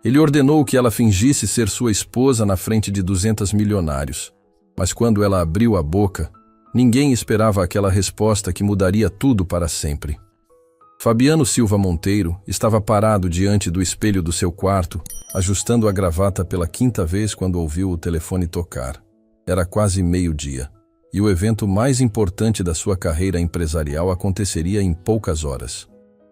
Ele ordenou que ela fingisse ser sua esposa na frente de 200 milionários. Mas quando ela abriu a boca, ninguém esperava aquela resposta que mudaria tudo para sempre. Fabiano Silva Monteiro estava parado diante do espelho do seu quarto, ajustando a gravata pela 5ª vez quando ouviu o telefone tocar. Era quase meio-dia, e o evento mais importante da sua carreira empresarial aconteceria em poucas horas.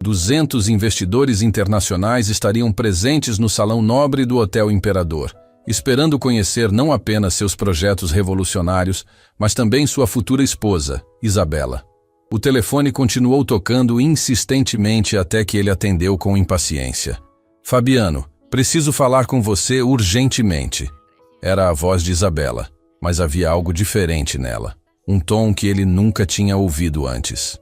200 investidores internacionais estariam presentes no salão nobre do Hotel Imperador, esperando conhecer não apenas seus projetos revolucionários, mas também sua futura esposa, Isabela. O telefone continuou tocando insistentemente até que ele atendeu com impaciência. Fabiano, preciso falar com você urgentemente. Era a voz de Isabela, mas havia algo diferente nela. Um tom que ele nunca tinha ouvido antes.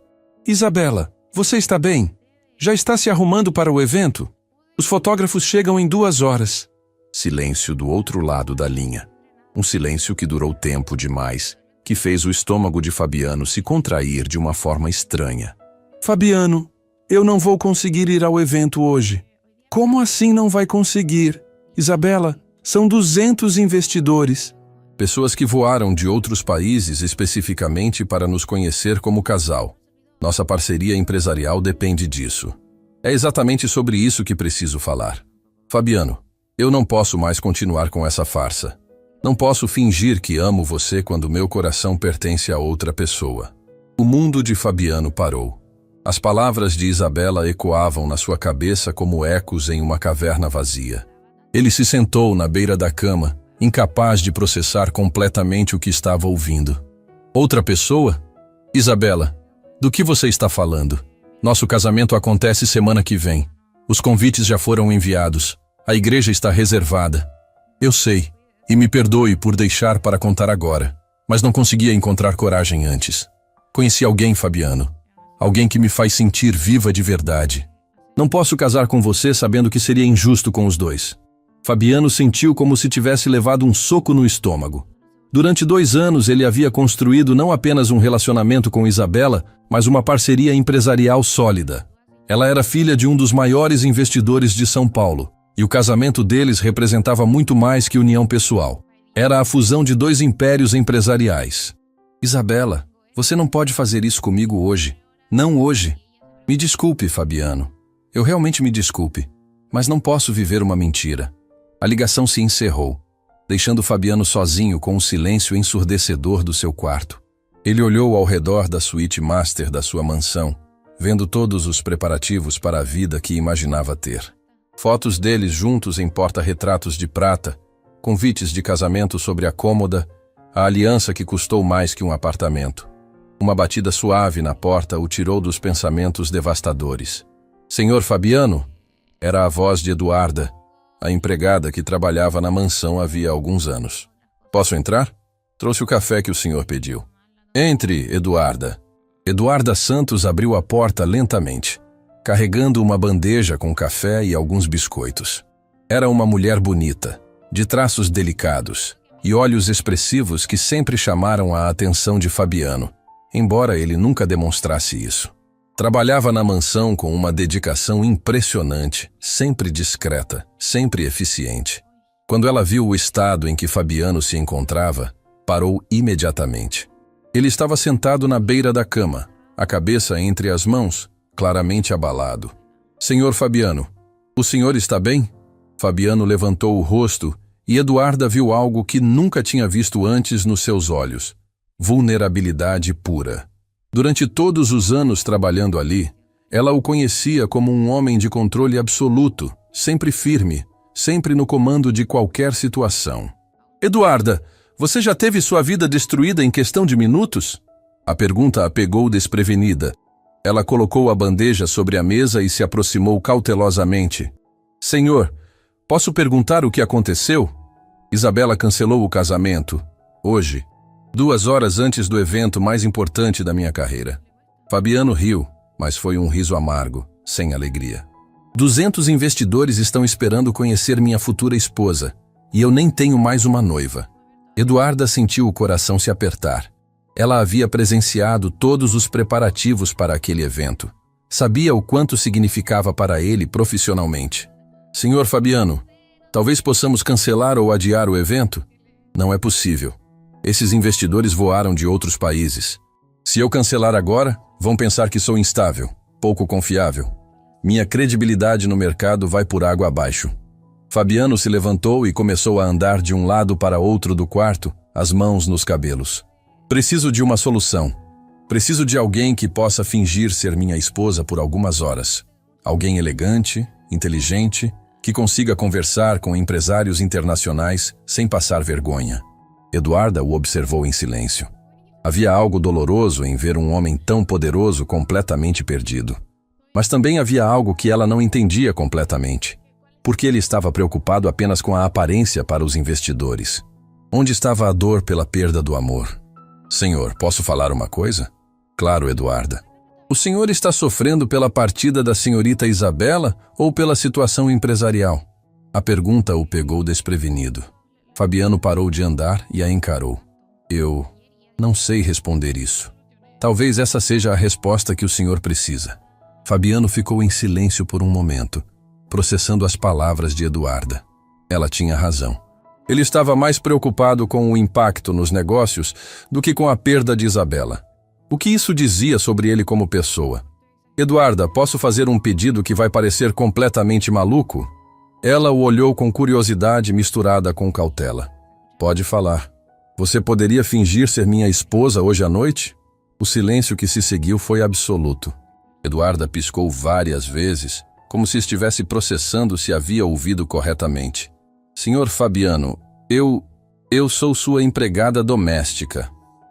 Isabela, você está bem? Já está se arrumando para o evento? Os fotógrafos chegam em 2 horas. Silêncio do outro lado da linha. Um silêncio que durou tempo demais, que fez o estômago de Fabiano se contrair de uma forma estranha. Fabiano, eu não vou conseguir ir ao evento hoje. Como assim não vai conseguir? Isabela, são 200 investidores. Pessoas que voaram de outros países especificamente para nos conhecer como casal. Nossa parceria empresarial depende disso. É exatamente sobre isso que preciso falar. Fabiano, eu não posso mais continuar com essa farsa. Não posso fingir que amo você quando meu coração pertence a outra pessoa. O mundo de Fabiano parou. As palavras de Isabela ecoavam na sua cabeça como ecos em uma caverna vazia. Ele se sentou na beira da cama, incapaz de processar completamente o que estava ouvindo. Outra pessoa? Isabela, do que você está falando? Nosso casamento acontece semana que vem. Os convites já foram enviados. A igreja está reservada. Eu sei, e me perdoe por deixar para contar agora, mas não conseguia encontrar coragem antes. Conheci alguém, Fabiano. Alguém que me faz sentir viva de verdade. Não posso casar com você sabendo que seria injusto com os dois. Fabiano sentiu como se tivesse levado um soco no estômago. Durante 2 anos ele havia construído não apenas um relacionamento com Isabela, mas uma parceria empresarial sólida. Ela era filha de um dos maiores investidores de São Paulo, e o casamento deles representava muito mais que união pessoal. Era a fusão de 2 impérios empresariais. Isabela, você não pode fazer isso comigo hoje. Não hoje. Me desculpe, Fabiano. Eu realmente me desculpe, mas não posso viver uma mentira. A ligação se encerrou, deixando Fabiano sozinho com o silêncio ensurdecedor do seu quarto. Ele olhou ao redor da suíte master da sua mansão, vendo todos os preparativos para a vida que imaginava ter. Fotos deles juntos em porta-retratos de prata, convites de casamento sobre a cômoda, a aliança que custou mais que um apartamento. Uma batida suave na porta o tirou dos pensamentos devastadores. Senhor Fabiano? Era a voz de Eduarda, a empregada que trabalhava na mansão havia alguns anos. Posso entrar? Trouxe o café que o senhor pediu. Entre, Eduarda. Eduarda Santos abriu a porta lentamente, carregando uma bandeja com café e alguns biscoitos. Era uma mulher bonita, de traços delicados e olhos expressivos que sempre chamaram a atenção de Fabiano, embora ele nunca demonstrasse isso. Trabalhava na mansão com uma dedicação impressionante, sempre discreta, sempre eficiente. Quando ela viu o estado em que Fabiano se encontrava, parou imediatamente. Ele estava sentado na beira da cama, a cabeça entre as mãos, claramente abalado. Senhor Fabiano, o senhor está bem? Fabiano levantou o rosto e Eduarda viu algo que nunca tinha visto antes nos seus olhos. Vulnerabilidade pura. Durante todos os anos trabalhando ali, ela o conhecia como um homem de controle absoluto, sempre firme, sempre no comando de qualquer situação. Eduarda, você já teve sua vida destruída em questão de minutos? A pergunta a pegou desprevenida. Ela colocou a bandeja sobre a mesa e se aproximou cautelosamente. Senhor, posso perguntar o que aconteceu? Isabela cancelou o casamento, hoje, 2 horas antes do evento mais importante da minha carreira. Fabiano riu, mas foi um riso amargo, sem alegria. 200 investidores estão esperando conhecer minha futura esposa, e eu nem tenho mais uma noiva. Eduarda sentiu o coração se apertar. Ela havia presenciado todos os preparativos para aquele evento. Sabia o quanto significava para ele profissionalmente. Senhor Fabiano, Talvez possamos cancelar ou adiar o evento? Não é possível. Esses investidores voaram de outros países. Se eu cancelar agora, vão pensar que sou instável, pouco confiável. Minha credibilidade no mercado vai por água abaixo. Fabiano se levantou e começou a andar de um lado para outro do quarto, as mãos nos cabelos. Preciso de uma solução. Preciso de alguém que possa fingir ser minha esposa por algumas horas. Alguém elegante, inteligente, que consiga conversar com empresários internacionais sem passar vergonha. Eduarda o observou em silêncio. Havia algo doloroso em ver um homem tão poderoso completamente perdido. Mas também havia algo que ela não entendia completamente. Por que ele estava preocupado apenas com a aparência para os investidores? Onde estava a dor pela perda do amor? Senhor, posso falar uma coisa? Claro, Eduarda. O senhor está sofrendo pela partida da senhorita Isabela ou pela situação empresarial? A pergunta o pegou desprevenido. Fabiano parou de andar e a encarou. Eu não sei responder isso. Talvez essa seja a resposta que o senhor precisa. Fabiano ficou em silêncio por um momento, processando as palavras de Eduarda. Ela tinha razão. Ele estava mais preocupado com o impacto nos negócios do que com a perda de Isabela. O que isso dizia sobre ele como pessoa? Eduarda, posso fazer um pedido que vai parecer completamente maluco? Ela o olhou com curiosidade misturada com cautela. Pode falar. Você poderia fingir ser minha esposa hoje à noite? O silêncio que se seguiu foi absoluto. Eduarda piscou várias vezes, como se estivesse processando se havia ouvido corretamente. Senhor Fabiano, eu sou sua empregada doméstica.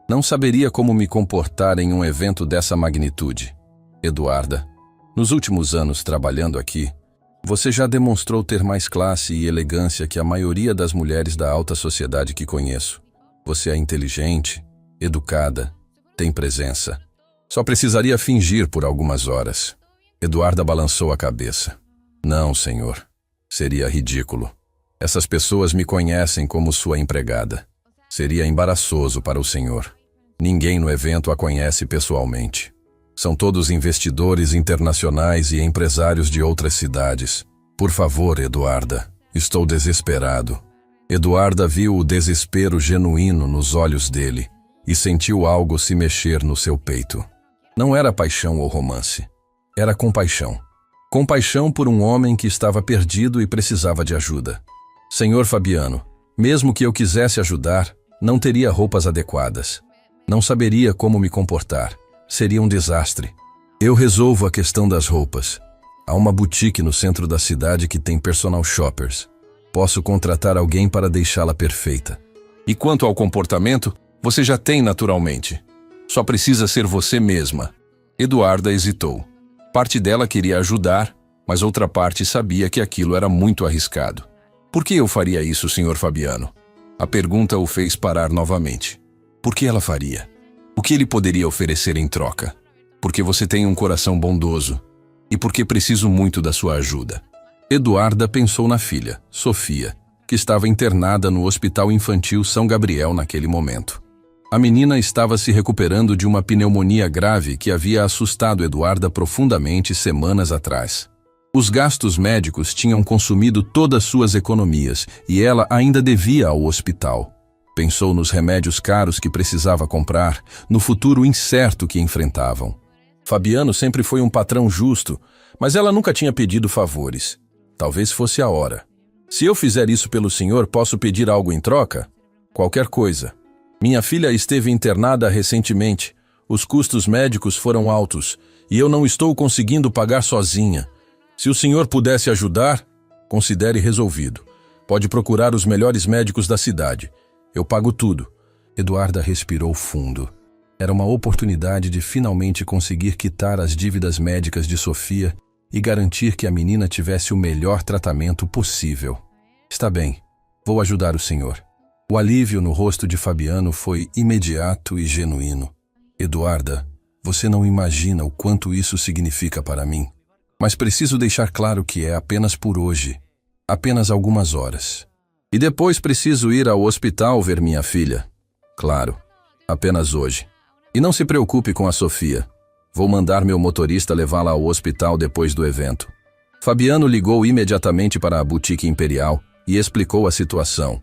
Não saberia como me comportar em um evento dessa magnitude. Eduarda, nos últimos anos trabalhando aqui, você já demonstrou ter mais classe e elegância que a maioria das mulheres da alta sociedade que conheço. Você é inteligente, educada, tem presença. Só precisaria fingir por algumas horas. Eduarda balançou a cabeça. Não, senhor. Seria ridículo. Essas pessoas me conhecem como sua empregada. Seria embaraçoso para o senhor. Ninguém no evento a conhece pessoalmente. São todos investidores internacionais e empresários de outras cidades. Por favor, Eduarda, estou desesperado. Eduarda viu o desespero genuíno nos olhos dele e sentiu algo se mexer no seu peito. Não era paixão ou romance. Era compaixão. Compaixão por um homem que estava perdido e precisava de ajuda. Senhor Fabiano, mesmo que eu quisesse ajudar, não teria roupas adequadas. Não saberia como me comportar. Seria um desastre. Eu resolvo a questão das roupas. Há uma boutique no centro da cidade que tem personal shoppers. Posso contratar alguém para deixá-la perfeita. E quanto ao comportamento, você já tem naturalmente. Só precisa ser você mesma. Eduarda hesitou. Parte dela queria ajudar, mas outra parte sabia que aquilo era muito arriscado. Por que eu faria isso, Sr. Fabiano? A pergunta o fez parar novamente. Por que ela faria? O que ele poderia oferecer em troca? Porque você tem um coração bondoso e porque preciso muito da sua ajuda. Eduarda pensou na filha, Sofia, que estava internada no Hospital Infantil São Gabriel naquele momento. A menina estava se recuperando de uma pneumonia grave que havia assustado Eduarda profundamente semanas atrás. Os gastos médicos tinham consumido todas suas economias e ela ainda devia ao hospital. Pensou nos remédios caros que precisava comprar, no futuro incerto que enfrentavam. Fabiano sempre foi um patrão justo, mas ela nunca tinha pedido favores. Talvez fosse a hora. Se eu fizer isso pelo senhor, posso pedir algo em troca? Qualquer coisa. Minha filha esteve internada recentemente. Os custos médicos foram altos e eu não estou conseguindo pagar sozinha. Se o senhor pudesse ajudar, considere resolvido. Pode procurar os melhores médicos da cidade. Eu pago tudo. Eduarda respirou fundo. Era uma oportunidade de finalmente conseguir quitar as dívidas médicas de Sofia e garantir que a menina tivesse o melhor tratamento possível. Está bem, vou ajudar o senhor. O alívio no rosto de Fabiano foi imediato e genuíno. Eduarda, você não imagina o quanto isso significa para mim. Mas preciso deixar claro que é apenas por hoje. Apenas algumas horas. E depois preciso ir ao hospital ver minha filha. Claro, apenas hoje. E não se preocupe com a Sofia. Vou mandar meu motorista levá-la ao hospital depois do evento. Fabiano ligou imediatamente para a boutique Imperial, e explicou a situação.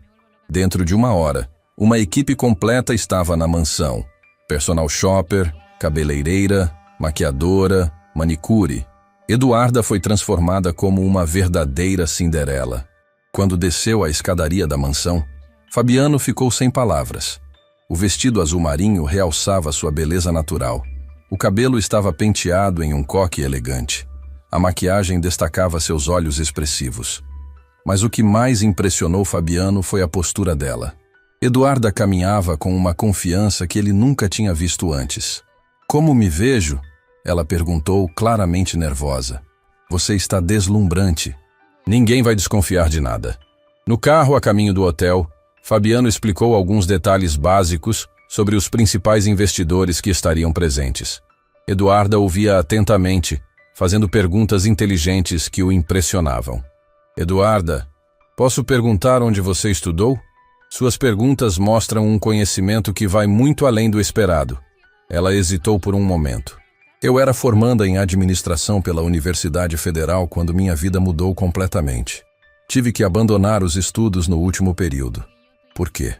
Dentro de 1 hora, uma equipe completa estava na mansão. Personal shopper, cabeleireira, maquiadora, manicure. Eduarda foi transformada como uma verdadeira Cinderela. Quando desceu a escadaria da mansão, Fabiano ficou sem palavras. O vestido azul marinho realçava sua beleza natural. O cabelo estava penteado em um coque elegante. A maquiagem destacava seus olhos expressivos. Mas o que mais impressionou Fabiano foi a postura dela. Eduarda caminhava com uma confiança que ele nunca tinha visto antes. "Como me vejo?" ela perguntou, claramente nervosa. "Você está deslumbrante." Ninguém vai desconfiar de nada. No carro a caminho do hotel, Fabiano explicou alguns detalhes básicos sobre os principais investidores que estariam presentes. Eduarda ouvia atentamente, fazendo perguntas inteligentes que o impressionavam. "Eduarda, posso perguntar onde você estudou? Suas perguntas mostram um conhecimento que vai muito além do esperado." Ela hesitou por um momento. "Eu era formanda em administração pela Universidade Federal quando minha vida mudou completamente. Tive que abandonar os estudos no último período. Por quê?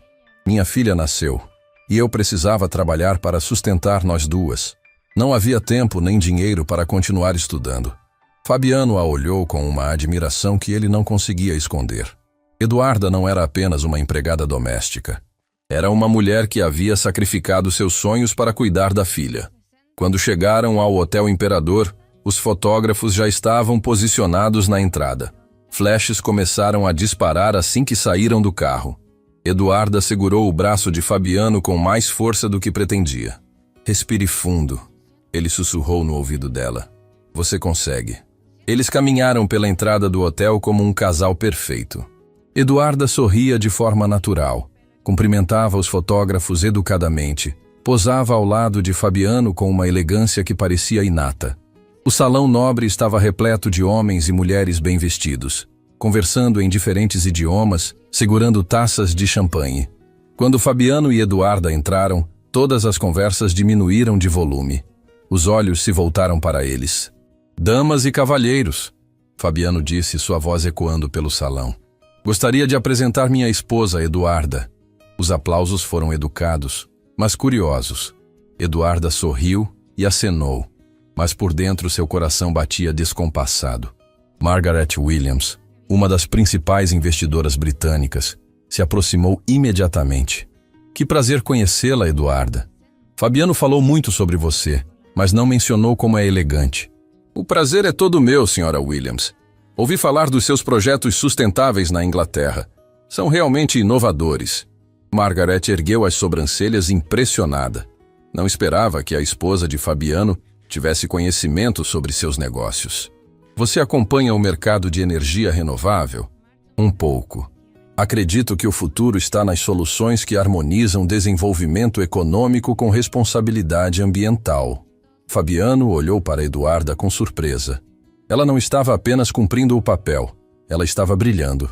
Minha filha nasceu, e eu precisava trabalhar para sustentar nós duas. Não havia tempo nem dinheiro para continuar estudando." Fabiano a olhou com uma admiração que ele não conseguia esconder. Eduarda não era apenas uma empregada doméstica. Era uma mulher que havia sacrificado seus sonhos para cuidar da filha. Quando chegaram ao Hotel Imperador, os fotógrafos já estavam posicionados na entrada. Flashes começaram a disparar assim que saíram do carro. Eduarda segurou o braço de Fabiano com mais força do que pretendia. "Respire fundo", ele sussurrou no ouvido dela. "Você consegue." Eles caminharam pela entrada do hotel como um casal perfeito. Eduarda sorria de forma natural, cumprimentava os fotógrafos educadamente, posava ao lado de Fabiano com uma elegância que parecia inata. O salão nobre estava repleto de homens e mulheres bem vestidos, conversando em diferentes idiomas, segurando taças de champanhe. Quando Fabiano e Eduarda entraram, todas as conversas diminuíram de volume. Os olhos se voltaram para eles. "Damas e cavalheiros", Fabiano disse, sua voz ecoando pelo salão. "Gostaria de apresentar minha esposa, Eduarda." Os aplausos foram educados, mas curiosos. Eduarda sorriu e acenou, mas por dentro seu coração batia descompassado. Margaret Williams, uma das principais investidoras britânicas, se aproximou imediatamente. "Que prazer conhecê-la, Eduarda. Fabiano falou muito sobre você, mas não mencionou como é elegante." "O prazer é todo meu, Sra. Williams. Ouvi falar dos seus projetos sustentáveis na Inglaterra. São realmente inovadores." Margaret ergueu as sobrancelhas impressionada. Não esperava que a esposa de Fabiano tivesse conhecimento sobre seus negócios. "Você acompanha o mercado de energia renovável?" "Um pouco. Acredito que o futuro está nas soluções que harmonizam desenvolvimento econômico com responsabilidade ambiental." Fabiano olhou para Eduarda com surpresa. Ela não estava apenas cumprindo o papel, ela estava brilhando.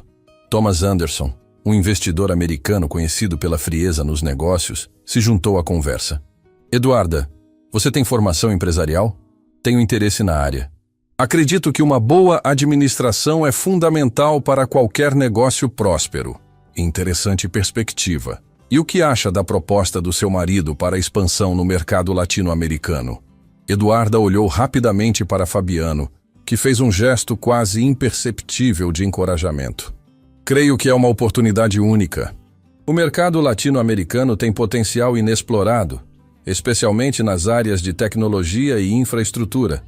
Thomas Anderson, um investidor americano conhecido pela frieza nos negócios, se juntou à conversa. "Eduarda, você tem formação empresarial?" "Tenho interesse na área. Acredito que uma boa administração é fundamental para qualquer negócio próspero." "Interessante perspectiva. E o que acha da proposta do seu marido para a expansão no mercado latino-americano?" Eduarda olhou rapidamente para Fabiano, que fez um gesto quase imperceptível de encorajamento. "Creio que é uma oportunidade única. O mercado latino-americano tem potencial inexplorado, especialmente nas áreas de tecnologia e infraestrutura.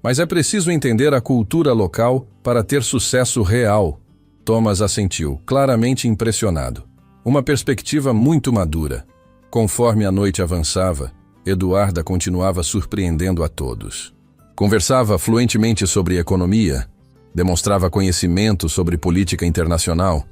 Mas é preciso entender a cultura local para ter sucesso real." Thomas assentiu, claramente impressionado. Uma perspectiva muito madura. Conforme a noite avançava, Eduarda continuava surpreendendo a todos. Conversava fluentemente sobre economia, demonstrava conhecimento sobre política internacional,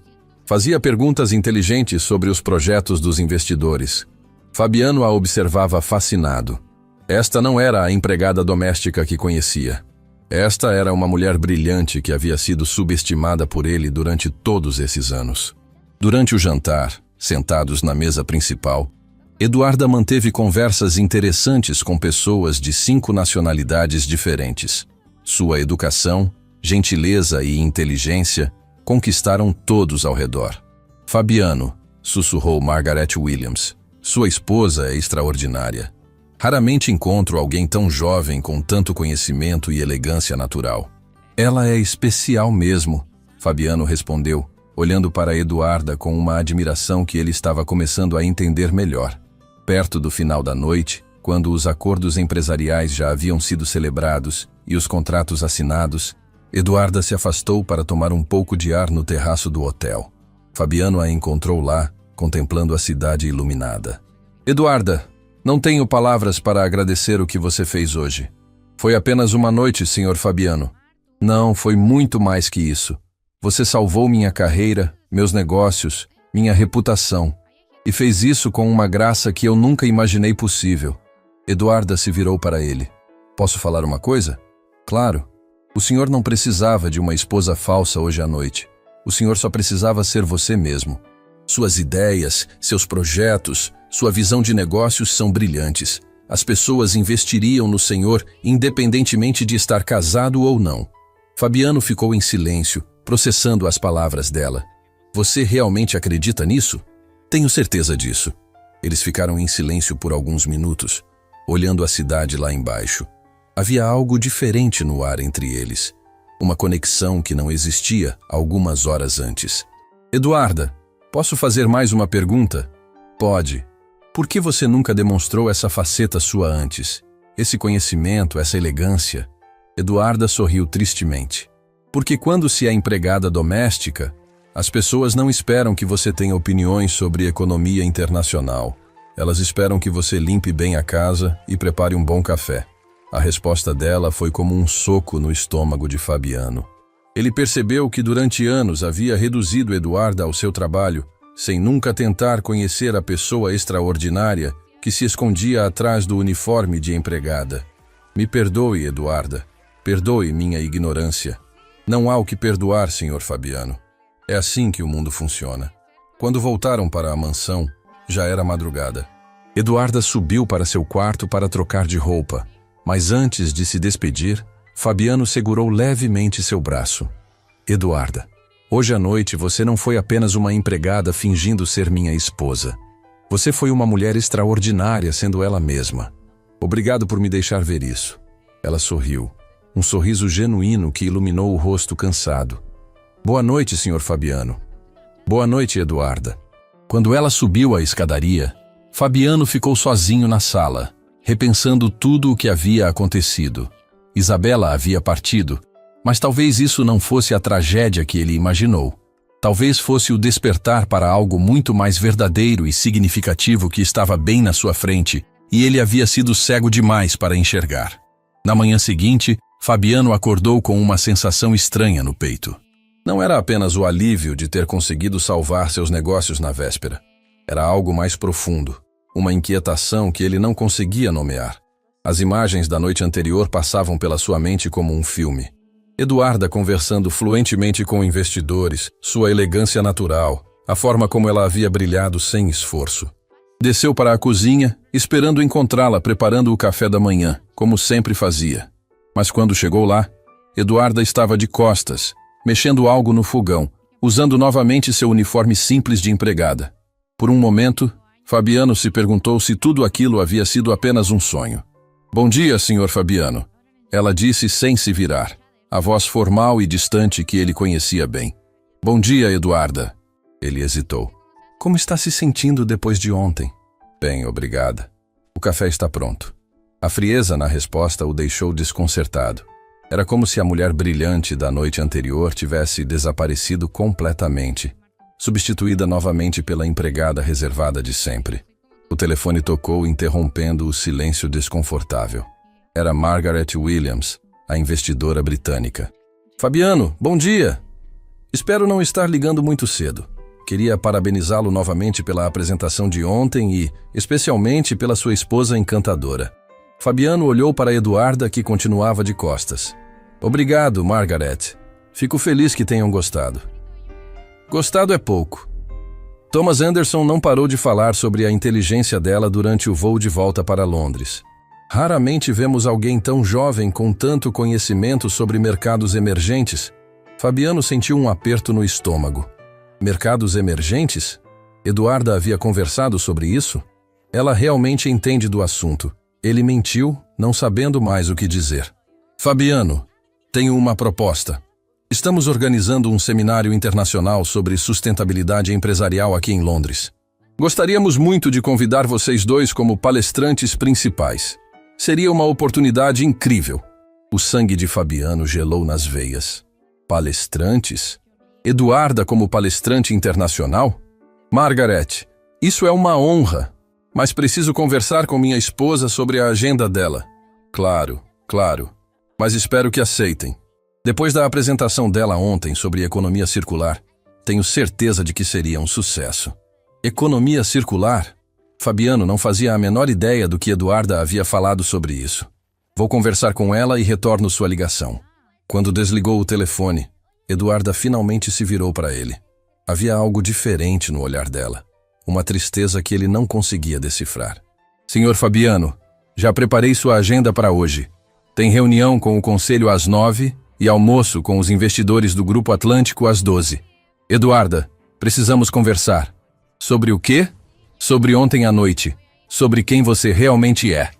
fazia perguntas inteligentes sobre os projetos dos investidores. Fabiano a observava fascinado. Esta não era a empregada doméstica que conhecia. Esta era uma mulher brilhante que havia sido subestimada por ele durante todos esses anos. Durante o jantar, sentados na mesa principal, Eduarda manteve conversas interessantes com pessoas de 5 nacionalidades diferentes. Sua educação, gentileza e inteligência conquistaram todos ao redor. Fabiano, sussurrou Margaret Williams, sua esposa é extraordinária. Raramente encontro alguém tão jovem com tanto conhecimento e elegância natural. Ela é especial mesmo, Fabiano respondeu, olhando para Eduarda com uma admiração que ele estava começando a entender melhor. Perto do final da noite, quando os acordos empresariais já haviam sido celebrados e os contratos assinados, Eduarda se afastou para tomar um pouco de ar no terraço do hotel. Fabiano a encontrou lá, contemplando a cidade iluminada. Eduarda, não tenho palavras para agradecer o que você fez hoje. Foi apenas uma noite, Sr. Fabiano. Não, foi muito mais que isso. Você salvou minha carreira, meus negócios, minha reputação. E fez isso com uma graça que eu nunca imaginei possível. Eduarda se virou para ele. Posso falar uma coisa? Claro. O senhor não precisava de uma esposa falsa hoje à noite. O senhor só precisava ser você mesmo. Suas ideias, seus projetos, sua visão de negócios são brilhantes. As pessoas investiriam no senhor independentemente de estar casado ou não. Fabiano ficou em silêncio, processando as palavras dela. Você realmente acredita nisso? Tenho certeza disso. Eles ficaram em silêncio por alguns minutos, olhando a cidade lá embaixo. Havia algo diferente no ar entre eles. Uma conexão que não existia algumas horas antes. Eduarda, posso fazer mais uma pergunta? Pode. Por que você nunca demonstrou essa faceta sua antes? Esse conhecimento, essa elegância? Eduarda sorriu tristemente. Porque quando se é empregada doméstica, as pessoas não esperam que você tenha opiniões sobre economia internacional. Elas esperam que você limpe bem a casa e prepare um bom café. A resposta dela foi como um soco no estômago de Fabiano. Ele percebeu que durante anos havia reduzido Eduarda ao seu trabalho, sem nunca tentar conhecer a pessoa extraordinária que se escondia atrás do uniforme de empregada. Me perdoe, Eduarda. Perdoe minha ignorância. Não há o que perdoar, Sr. Fabiano. É assim que o mundo funciona. Quando voltaram para a mansão, já era madrugada. Eduarda subiu para seu quarto para trocar de roupa, mas antes de se despedir, Fabiano segurou levemente seu braço. Eduarda, hoje à noite você não foi apenas uma empregada fingindo ser minha esposa. Você foi uma mulher extraordinária sendo ela mesma. Obrigado por me deixar ver isso. Ela sorriu, um sorriso genuíno que iluminou o rosto cansado. Boa noite, Sr. Fabiano. Boa noite, Eduarda. Quando ela subiu a escadaria, Fabiano ficou sozinho na sala, repensando tudo o que havia acontecido. Isabela havia partido, mas talvez isso não fosse a tragédia que ele imaginou. Talvez fosse o despertar para algo muito mais verdadeiro e significativo que estava bem na sua frente, e ele havia sido cego demais para enxergar. Na manhã seguinte, Fabiano acordou com uma sensação estranha no peito. Não era apenas o alívio de ter conseguido salvar seus negócios na véspera. Era algo mais profundo, uma inquietação que ele não conseguia nomear. As imagens da noite anterior passavam pela sua mente como um filme. Eduarda conversando fluentemente com investidores, sua elegância natural, a forma como ela havia brilhado sem esforço. Desceu para a cozinha, esperando encontrá-la preparando o café da manhã, como sempre fazia. Mas quando chegou lá, Eduarda estava de costas, mexendo algo no fogão, usando novamente seu uniforme simples de empregada. Por um momento, Fabiano se perguntou se tudo aquilo havia sido apenas um sonho. Bom dia, Sr. Fabiano, ela disse sem se virar, a voz formal e distante que ele conhecia bem. Bom dia, Eduarda. Ele hesitou. Como está se sentindo depois de ontem? Bem, obrigada. O café está pronto. A frieza na resposta o deixou desconcertado. Era como se a mulher brilhante da noite anterior tivesse desaparecido completamente, substituída novamente pela empregada reservada de sempre. O telefone tocou, interrompendo o silêncio desconfortável. Era Margaret Williams, a investidora britânica. Fabiano, bom dia! Espero não estar ligando muito cedo. Queria parabenizá-lo novamente pela apresentação de ontem e, especialmente, pela sua esposa encantadora. Fabiano olhou para Eduarda, que continuava de costas. Obrigado, Margaret. Fico feliz que tenham gostado. Gostado é pouco. Thomas Anderson não parou de falar sobre a inteligência dela durante o voo de volta para Londres. Raramente vemos alguém tão jovem com tanto conhecimento sobre mercados emergentes. Fabiano sentiu um aperto no estômago. Mercados emergentes? Eduarda havia conversado sobre isso? Ela realmente entende do assunto. Ele mentiu, não sabendo mais o que dizer. Fabiano, tenho uma proposta. Estamos organizando um seminário internacional sobre sustentabilidade empresarial aqui em Londres. Gostaríamos muito de convidar vocês dois como palestrantes principais. Seria uma oportunidade incrível. O sangue de Fabiano gelou nas veias. Palestrantes? Eduarda como palestrante internacional? Margaret, isso é uma honra, mas preciso conversar com minha esposa sobre a agenda dela. Claro, mas espero que aceitem. Depois da apresentação dela ontem sobre economia circular, tenho certeza de que seria um sucesso. Economia circular? Fabiano não fazia a menor ideia do que Eduarda havia falado sobre isso. Vou conversar com ela e retorno sua ligação. Quando desligou o telefone, Eduarda finalmente se virou para ele. Havia algo diferente no olhar dela, uma tristeza que ele não conseguia decifrar. Senhor Fabiano, já preparei sua agenda para hoje. Tem reunião com o conselho às 9 e almoço com os investidores do Grupo Atlântico às 12. Eduarda, precisamos conversar. Sobre o quê? Sobre ontem à noite. Sobre quem você realmente é.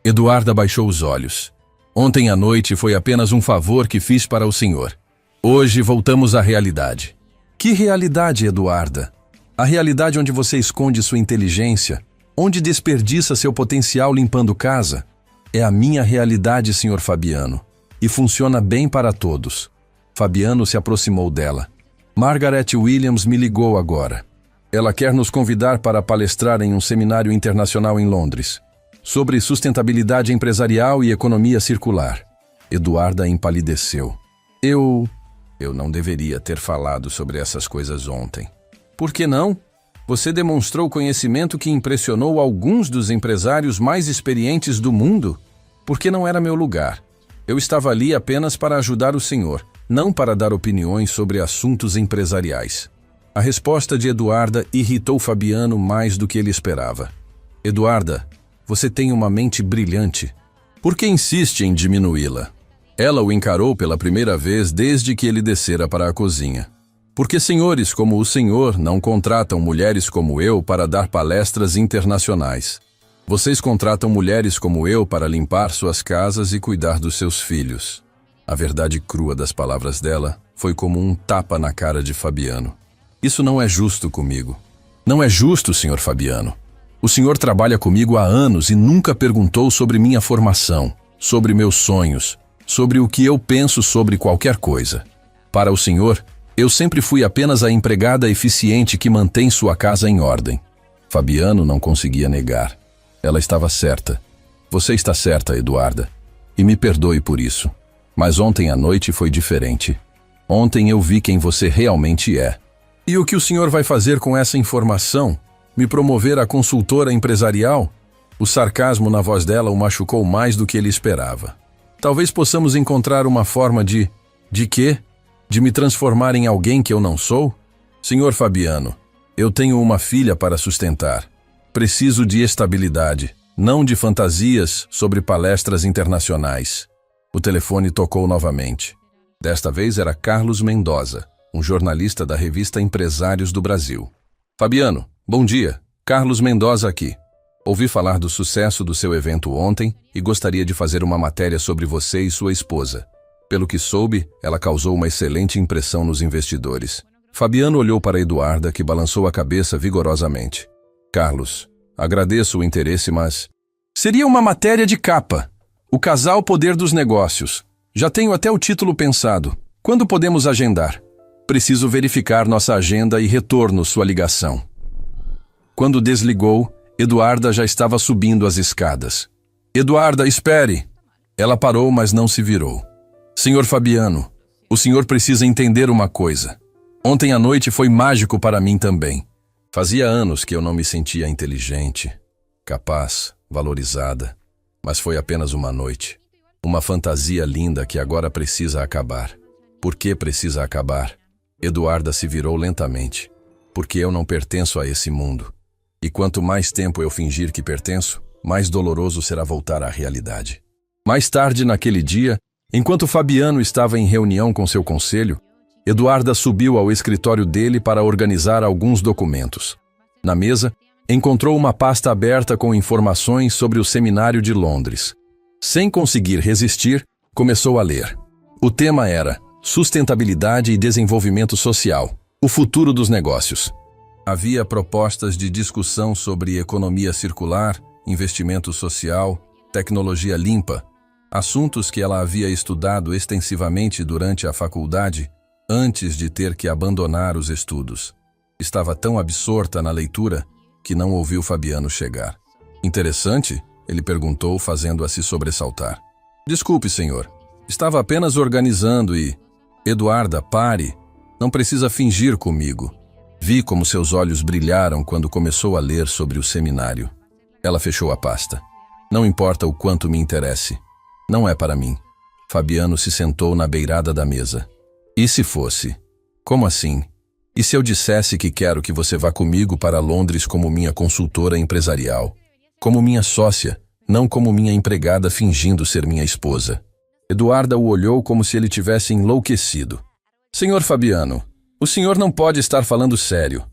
Eduarda baixou os olhos. Ontem à noite foi apenas um favor que fiz para o senhor. Hoje voltamos à realidade. Que realidade, Eduarda? A realidade onde você esconde sua inteligência, onde desperdiça seu potencial limpando casa? É a minha realidade, senhor Fabiano. E funciona bem para todos. Fabiano se aproximou dela. Margaret Williams me ligou agora. Ela quer nos convidar para palestrar em um seminário internacional em Londres, sobre sustentabilidade empresarial e economia circular. Eduarda empalideceu. Eu não deveria ter falado sobre essas coisas ontem. Por que não? Você demonstrou conhecimento que impressionou alguns dos empresários mais experientes do mundo. Porque não era meu lugar. Eu estava ali apenas para ajudar o senhor, não para dar opiniões sobre assuntos empresariais. A resposta de Eduarda irritou Fabiano mais do que ele esperava. Eduarda, você tem uma mente brilhante. Por que insiste em diminuí-la? Ela o encarou pela primeira vez desde que ele descera para a cozinha. Porque senhores como o senhor não contratam mulheres como eu para dar palestras internacionais. Vocês contratam mulheres como eu para limpar suas casas e cuidar dos seus filhos. A verdade crua das palavras dela foi como um tapa na cara de Fabiano. Isso não é justo comigo. Não é justo, senhor Fabiano. O senhor trabalha comigo há anos e nunca perguntou sobre minha formação, sobre meus sonhos, sobre o que eu penso sobre qualquer coisa. Para o senhor, eu sempre fui apenas a empregada eficiente que mantém sua casa em ordem. Fabiano não conseguia negar. Ela estava certa. Você está certa, Eduarda. E me perdoe por isso. Mas ontem à noite foi diferente. Ontem eu vi quem você realmente é. E o que o senhor vai fazer com essa informação? Me promover a consultora empresarial? O sarcasmo na voz dela o machucou mais do que ele esperava. Talvez possamos encontrar uma forma de... De quê? De me transformar em alguém que eu não sou? Senhor Fabiano, eu tenho uma filha para sustentar. Preciso de estabilidade, não de fantasias sobre palestras internacionais. O telefone tocou novamente. Desta vez era Carlos Mendoza, um jornalista da revista Empresários do Brasil. Fabiano, bom dia. Carlos Mendoza aqui. Ouvi falar do sucesso do seu evento ontem e gostaria de fazer uma matéria sobre você e sua esposa. Pelo que soube, ela causou uma excelente impressão nos investidores. Fabiano olhou para Eduarda, que balançou a cabeça vigorosamente. Carlos, agradeço o interesse, mas... Seria uma matéria de capa. O casal Poder dos Negócios. Já tenho até o título pensado. Quando podemos agendar? Preciso verificar nossa agenda e retorno sua ligação. Quando desligou, Eduarda já estava subindo as escadas. Eduarda, espere! Ela parou, mas não se virou. Senhor Fabiano, o senhor precisa entender uma coisa. Ontem à noite foi mágico para mim também. Fazia anos que eu não me sentia inteligente, capaz, valorizada. Mas foi apenas uma noite. Uma fantasia linda que agora precisa acabar. Por que precisa acabar? Eduarda se virou lentamente. Porque eu não pertenço a esse mundo. E quanto mais tempo eu fingir que pertenço, mais doloroso será voltar à realidade. Mais tarde naquele dia, enquanto Fabiano estava em reunião com seu conselho, Eduarda subiu ao escritório dele para organizar alguns documentos. Na mesa, encontrou uma pasta aberta com informações sobre o seminário de Londres. Sem conseguir resistir, começou a ler. O tema era Sustentabilidade e Desenvolvimento Social, o futuro dos negócios. Havia propostas de discussão sobre economia circular, investimento social, tecnologia limpa, assuntos que ela havia estudado extensivamente durante a faculdade, antes de ter que abandonar os estudos. Estava tão absorta na leitura que não ouviu Fabiano chegar. Interessante? Ele perguntou, fazendo-a se sobressaltar. Desculpe, senhor. Estava apenas organizando e... Eduarda, pare. Não precisa fingir comigo. Vi como seus olhos brilharam quando começou a ler sobre o seminário. Ela fechou a pasta. Não importa o quanto me interesse. Não é para mim. Fabiano se sentou na beirada da mesa. E se fosse? Como assim? E se eu dissesse que quero que você vá comigo para Londres como minha consultora empresarial? Como minha sócia, não como minha empregada fingindo ser minha esposa. Eduarda o olhou como se ele tivesse enlouquecido. Senhor Fabiano, o senhor não pode estar falando sério.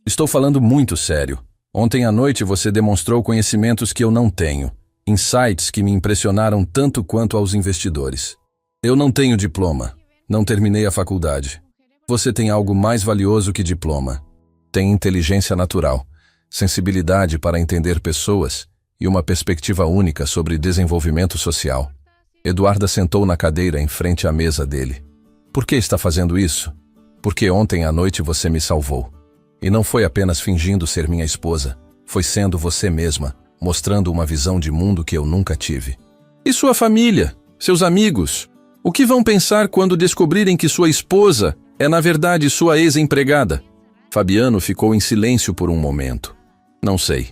Estou falando muito sério. Ontem à noite você demonstrou conhecimentos que eu não tenho, insights que me impressionaram tanto quanto aos investidores. Eu não tenho diploma, não terminei a faculdade. Você tem algo mais valioso que diploma. Tem inteligência natural, sensibilidade para entender pessoas e uma perspectiva única sobre desenvolvimento social. Eduarda sentou na cadeira em frente à mesa dele. Por que está fazendo isso? Porque ontem à noite você me salvou. E não foi apenas fingindo ser minha esposa, foi sendo você mesma, mostrando uma visão de mundo que eu nunca tive. E sua família? Seus amigos? O que vão pensar quando descobrirem que sua esposa é na verdade sua ex-empregada? Fabiano ficou em silêncio por um momento. Não sei,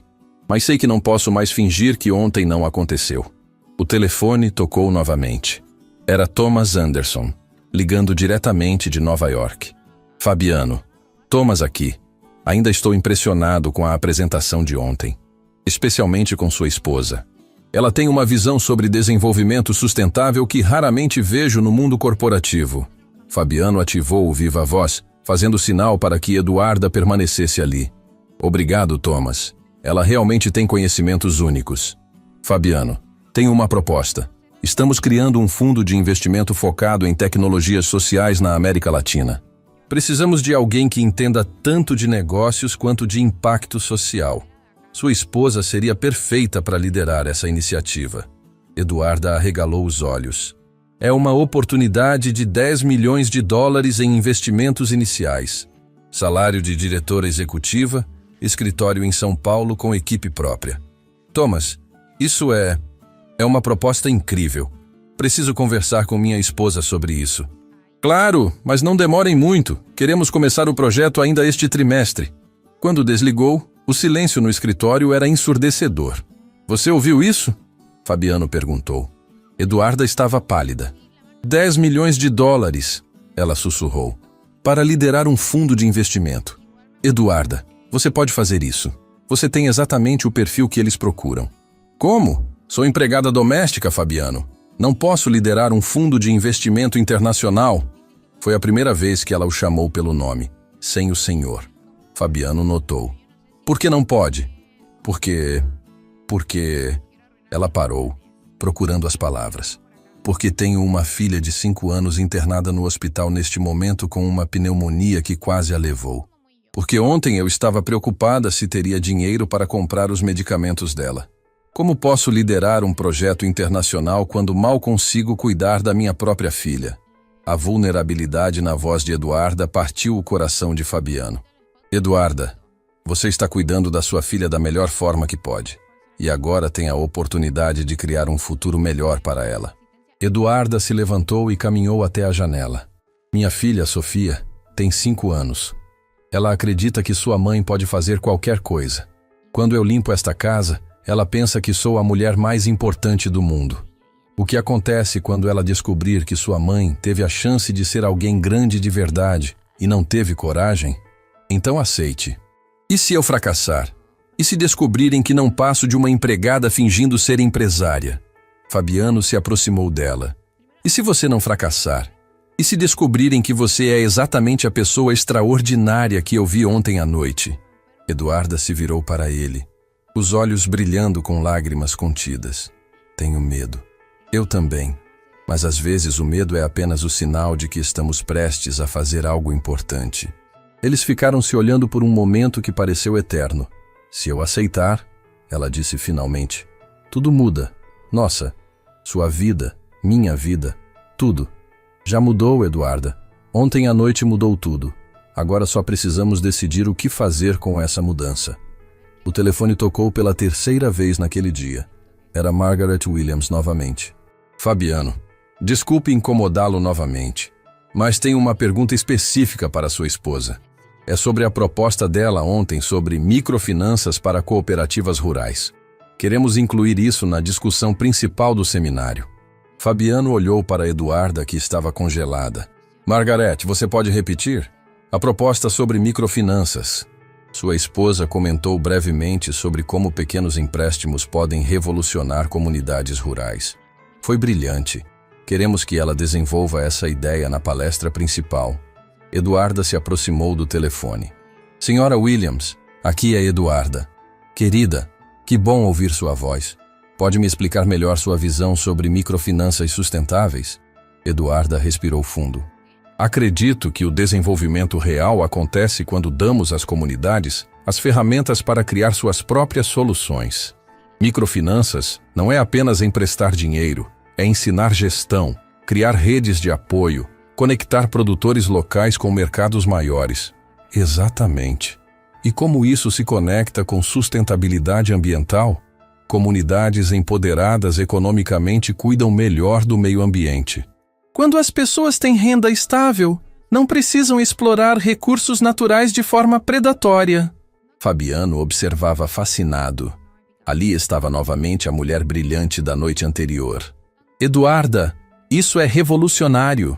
mas sei que não posso mais fingir que ontem não aconteceu. O telefone tocou novamente. Era Thomas Anderson, ligando diretamente de Nova York. Fabiano, Thomas aqui. Ainda estou impressionado com a apresentação de ontem, especialmente com sua esposa. Ela tem uma visão sobre desenvolvimento sustentável que raramente vejo no mundo corporativo. Fabiano ativou o viva voz, fazendo sinal para que Eduarda permanecesse ali. Obrigado, Thomas. Ela realmente tem conhecimentos únicos. Fabiano, tenho uma proposta. Estamos criando um fundo de investimento focado em tecnologias sociais na América Latina. Precisamos de alguém que entenda tanto de negócios quanto de impacto social. Sua esposa seria perfeita para liderar essa iniciativa. Eduarda arregalou os olhos. É uma oportunidade de 10 milhões de dólares em investimentos iniciais. Salário de diretora executiva, escritório em São Paulo com equipe própria. Thomas, isso é uma proposta incrível. Preciso conversar com minha esposa sobre isso. Claro, mas não demorem muito. Queremos começar o projeto ainda este trimestre. Quando desligou, o silêncio no escritório era ensurdecedor. Você ouviu isso? Fabiano perguntou. Eduarda estava pálida. 10 milhões de dólares, ela sussurrou, para liderar um fundo de investimento. Eduarda, você pode fazer isso. Você tem exatamente o perfil que eles procuram. Como? Sou empregada doméstica, Fabiano. Não posso liderar um fundo de investimento internacional. Foi a primeira vez que ela o chamou pelo nome, sem o senhor. Fabiano notou. Por que não pode? Porque... Ela parou, procurando as palavras. Porque tenho uma filha de 5 anos internada no hospital neste momento com uma pneumonia que quase a levou. Porque ontem eu estava preocupada se teria dinheiro para comprar os medicamentos dela. Como posso liderar um projeto internacional quando mal consigo cuidar da minha própria filha? A vulnerabilidade na voz de Eduarda partiu o coração de Fabiano. Eduarda, você está cuidando da sua filha da melhor forma que pode. E agora tem a oportunidade de criar um futuro melhor para ela. Eduarda se levantou e caminhou até a janela. Minha filha, Sofia, tem 5 anos. Ela acredita que sua mãe pode fazer qualquer coisa. Quando eu limpo esta casa, ela pensa que sou a mulher mais importante do mundo. O que acontece quando ela descobrir que sua mãe teve a chance de ser alguém grande de verdade e não teve coragem? Então aceite. E se eu fracassar? E se descobrirem que não passo de uma empregada fingindo ser empresária? Fabiano se aproximou dela. E se você não fracassar? E se descobrirem que você é exatamente a pessoa extraordinária que eu vi ontem à noite? Eduarda se virou para ele, os olhos brilhando com lágrimas contidas. Tenho medo. Eu também. Mas às vezes o medo é apenas o sinal de que estamos prestes a fazer algo importante. Eles ficaram se olhando por um momento que pareceu eterno. Se eu aceitar, ela disse finalmente, tudo muda. Nossa, sua vida, minha vida, tudo. Já mudou, Eduarda. Ontem à noite mudou tudo. Agora só precisamos decidir o que fazer com essa mudança. O telefone tocou pela terceira vez naquele dia. Era Margaret Williams novamente. Fabiano, desculpe incomodá-lo novamente, mas tenho uma pergunta específica para sua esposa. É sobre a proposta dela ontem sobre microfinanças para cooperativas rurais. Queremos incluir isso na discussão principal do seminário. Fabiano olhou para Eduarda, que estava congelada. Margaret, você pode repetir? A proposta sobre microfinanças. Sua esposa comentou brevemente sobre como pequenos empréstimos podem revolucionar comunidades rurais. Foi brilhante. Queremos que ela desenvolva essa ideia na palestra principal. Eduarda se aproximou do telefone. Senhora Williams, aqui é Eduarda. Querida, que bom ouvir sua voz. Pode me explicar melhor sua visão sobre microfinanças sustentáveis? Eduarda respirou fundo. Acredito que o desenvolvimento real acontece quando damos às comunidades as ferramentas para criar suas próprias soluções. Microfinanças não é apenas emprestar dinheiro, é ensinar gestão, criar redes de apoio, conectar produtores locais com mercados maiores. Exatamente. E como isso se conecta com sustentabilidade ambiental? Comunidades empoderadas economicamente cuidam melhor do meio ambiente. Quando as pessoas têm renda estável, não precisam explorar recursos naturais de forma predatória. Fabiano observava fascinado. Ali estava novamente a mulher brilhante da noite anterior. Eduarda, isso é revolucionário.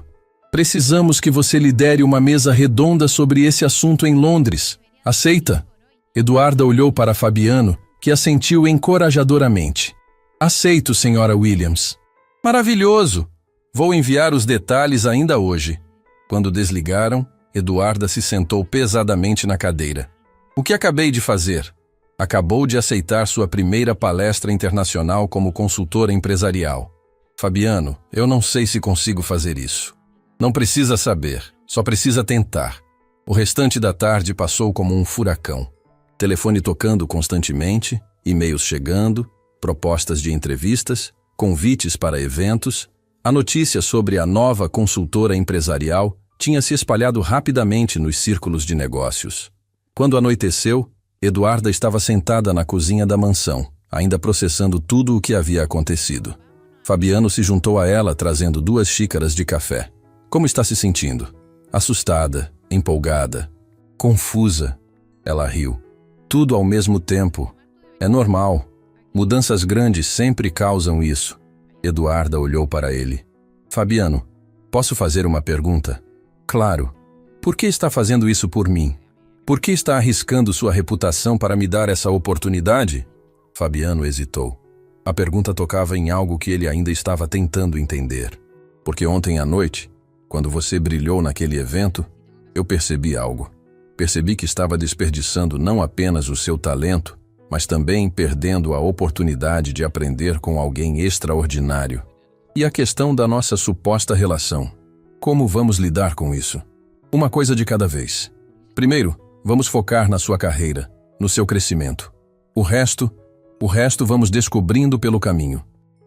Precisamos que você lidere uma mesa redonda sobre esse assunto em Londres. Aceita? Eduarda olhou para Fabiano, que assentiu encorajadoramente. Aceito, senhora Williams. Maravilhoso! Vou enviar os detalhes ainda hoje. Quando desligaram, Eduarda se sentou pesadamente na cadeira. O que acabei de fazer? Acabou de aceitar sua primeira palestra internacional como consultora empresarial. Fabiano, eu não sei se consigo fazer isso. Não precisa saber, só precisa tentar. O restante da tarde passou como um furacão. Telefone tocando constantemente, e-mails chegando, propostas de entrevistas, convites para eventos. A notícia sobre a nova consultora empresarial tinha se espalhado rapidamente nos círculos de negócios. Quando anoiteceu, Eduarda estava sentada na cozinha da mansão, ainda processando tudo o que havia acontecido. Fabiano se juntou a ela trazendo 2 xícaras de café. Como está se sentindo? Assustada, empolgada, confusa. Ela riu. Tudo ao mesmo tempo. É normal. Mudanças grandes sempre causam isso. Eduarda olhou para ele. Fabiano, posso fazer uma pergunta? Claro. Por que está fazendo isso por mim? Por que está arriscando sua reputação para me dar essa oportunidade? Fabiano hesitou. A pergunta tocava em algo que ele ainda estava tentando entender. Porque ontem à noite, quando você brilhou naquele evento, eu percebi algo. Percebi que estava desperdiçando não apenas o seu talento, mas também perdendo a oportunidade de aprender com alguém extraordinário. E a questão da nossa suposta relação. Como vamos lidar com isso? Uma coisa de cada vez. Primeiro, vamos focar na sua carreira, no seu crescimento. O resto vamos descobrindo pelo caminho.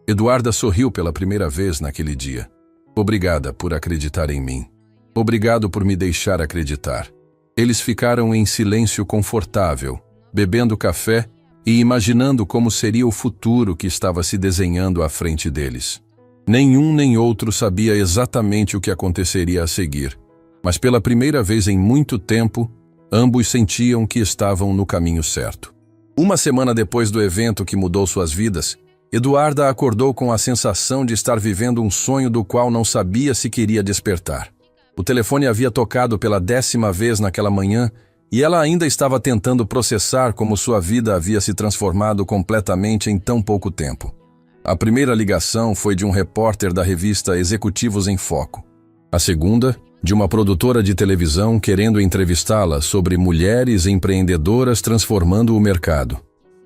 Eduarda sorriu pela primeira vez naquele dia. Obrigada por acreditar em mim. Obrigado por me deixar acreditar. Eles ficaram em silêncio confortável, bebendo café e imaginando como seria o futuro que estava se desenhando à frente deles. Nenhum nem outro sabia exatamente o que aconteceria a seguir, mas pela primeira vez em muito tempo, ambos sentiam que estavam no caminho certo. Uma semana depois do evento que mudou suas vidas, Eduarda acordou com a sensação de estar vivendo um sonho do qual não sabia se queria despertar. O telefone havia tocado pela 10ª vez naquela manhã e ela ainda estava tentando processar como sua vida havia se transformado completamente em tão pouco tempo. A primeira ligação foi de um repórter da revista Executivos em Foco. A segunda, de uma produtora de televisão querendo entrevistá-la sobre mulheres empreendedoras transformando o mercado.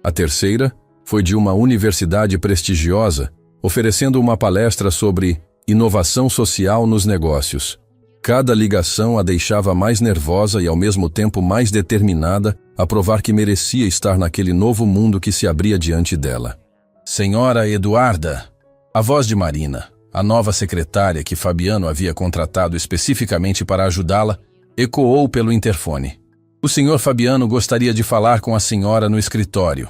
A terceira foi de uma universidade prestigiosa oferecendo uma palestra sobre inovação social nos negócios. Cada ligação a deixava mais nervosa e ao mesmo tempo mais determinada a provar que merecia estar naquele novo mundo que se abria diante dela. Senhora Eduarda, a voz de Marina, a nova secretária que Fabiano havia contratado especificamente para ajudá-la, ecoou pelo interfone. O senhor Fabiano gostaria de falar com a senhora no escritório.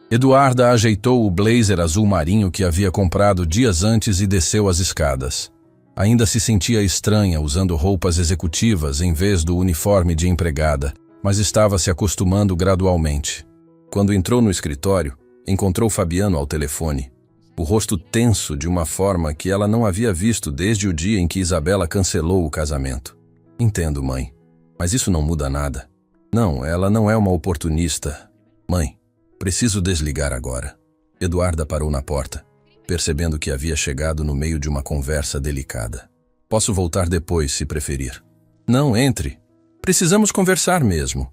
Eduarda ajeitou o blazer azul marinho que havia comprado dias antes e desceu as escadas. Ainda se sentia estranha usando roupas executivas em vez do uniforme de empregada, mas estava se acostumando gradualmente. Quando entrou no escritório, encontrou Fabiano ao telefone, o rosto tenso de uma forma que ela não havia visto desde o dia em que Isabela cancelou o casamento. Entendo, mãe, mas isso não muda nada. Não, ela não é uma oportunista. Mãe, preciso desligar agora. Eduarda parou na porta, percebendo que havia chegado no meio de uma conversa delicada. Posso voltar depois, se preferir. Não, entre. Precisamos conversar mesmo.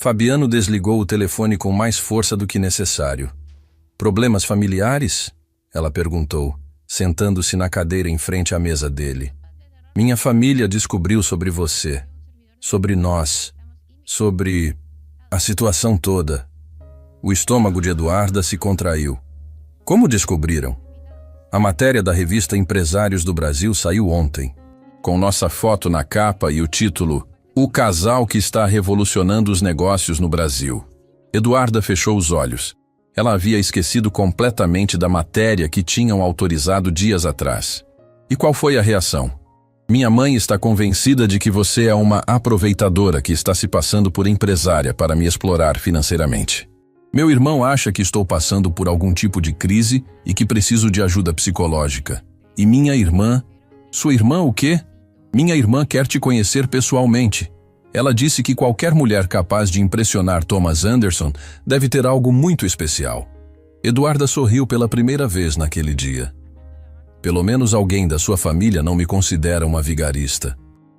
Fabiano desligou o telefone com mais força do que necessário. Problemas familiares? Ela perguntou, sentando-se na cadeira em frente à mesa dele. Minha família descobriu sobre você, sobre nós, sobre a situação toda. O estômago de Eduarda se contraiu. Como descobriram? A matéria da revista Empresários do Brasil saiu ontem, com nossa foto na capa e o título O Casal que está revolucionando os negócios no Brasil. Eduarda fechou os olhos. Ela havia esquecido completamente da matéria que tinham autorizado dias atrás. E qual foi a reação? Minha mãe está convencida de que você é uma aproveitadora que está se passando por empresária para me explorar financeiramente. Meu irmão acha que estou passando por algum tipo de crise e que preciso de ajuda psicológica. E minha irmã... Sua irmã o quê? Minha irmã quer te conhecer pessoalmente. Ela disse que qualquer mulher capaz de impressionar Thomas Anderson deve ter algo muito especial. Eduarda sorriu pela primeira vez naquele dia. Pelo menos alguém da sua família não me considera uma vigarista.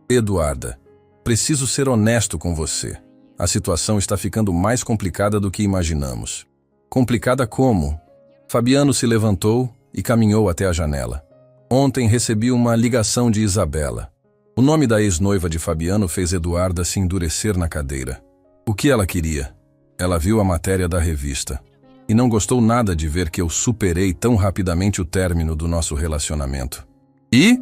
Eduarda, preciso ser honesto com você. A situação está ficando mais complicada do que imaginamos. Complicada como? Fabiano se levantou e caminhou até a janela. Ontem recebi uma ligação de Isabela. O nome da ex-noiva de Fabiano fez Eduarda se endurecer na cadeira. O que ela queria? Ela viu a matéria da revista e não gostou nada de ver que eu superei tão rapidamente o término do nosso relacionamento. E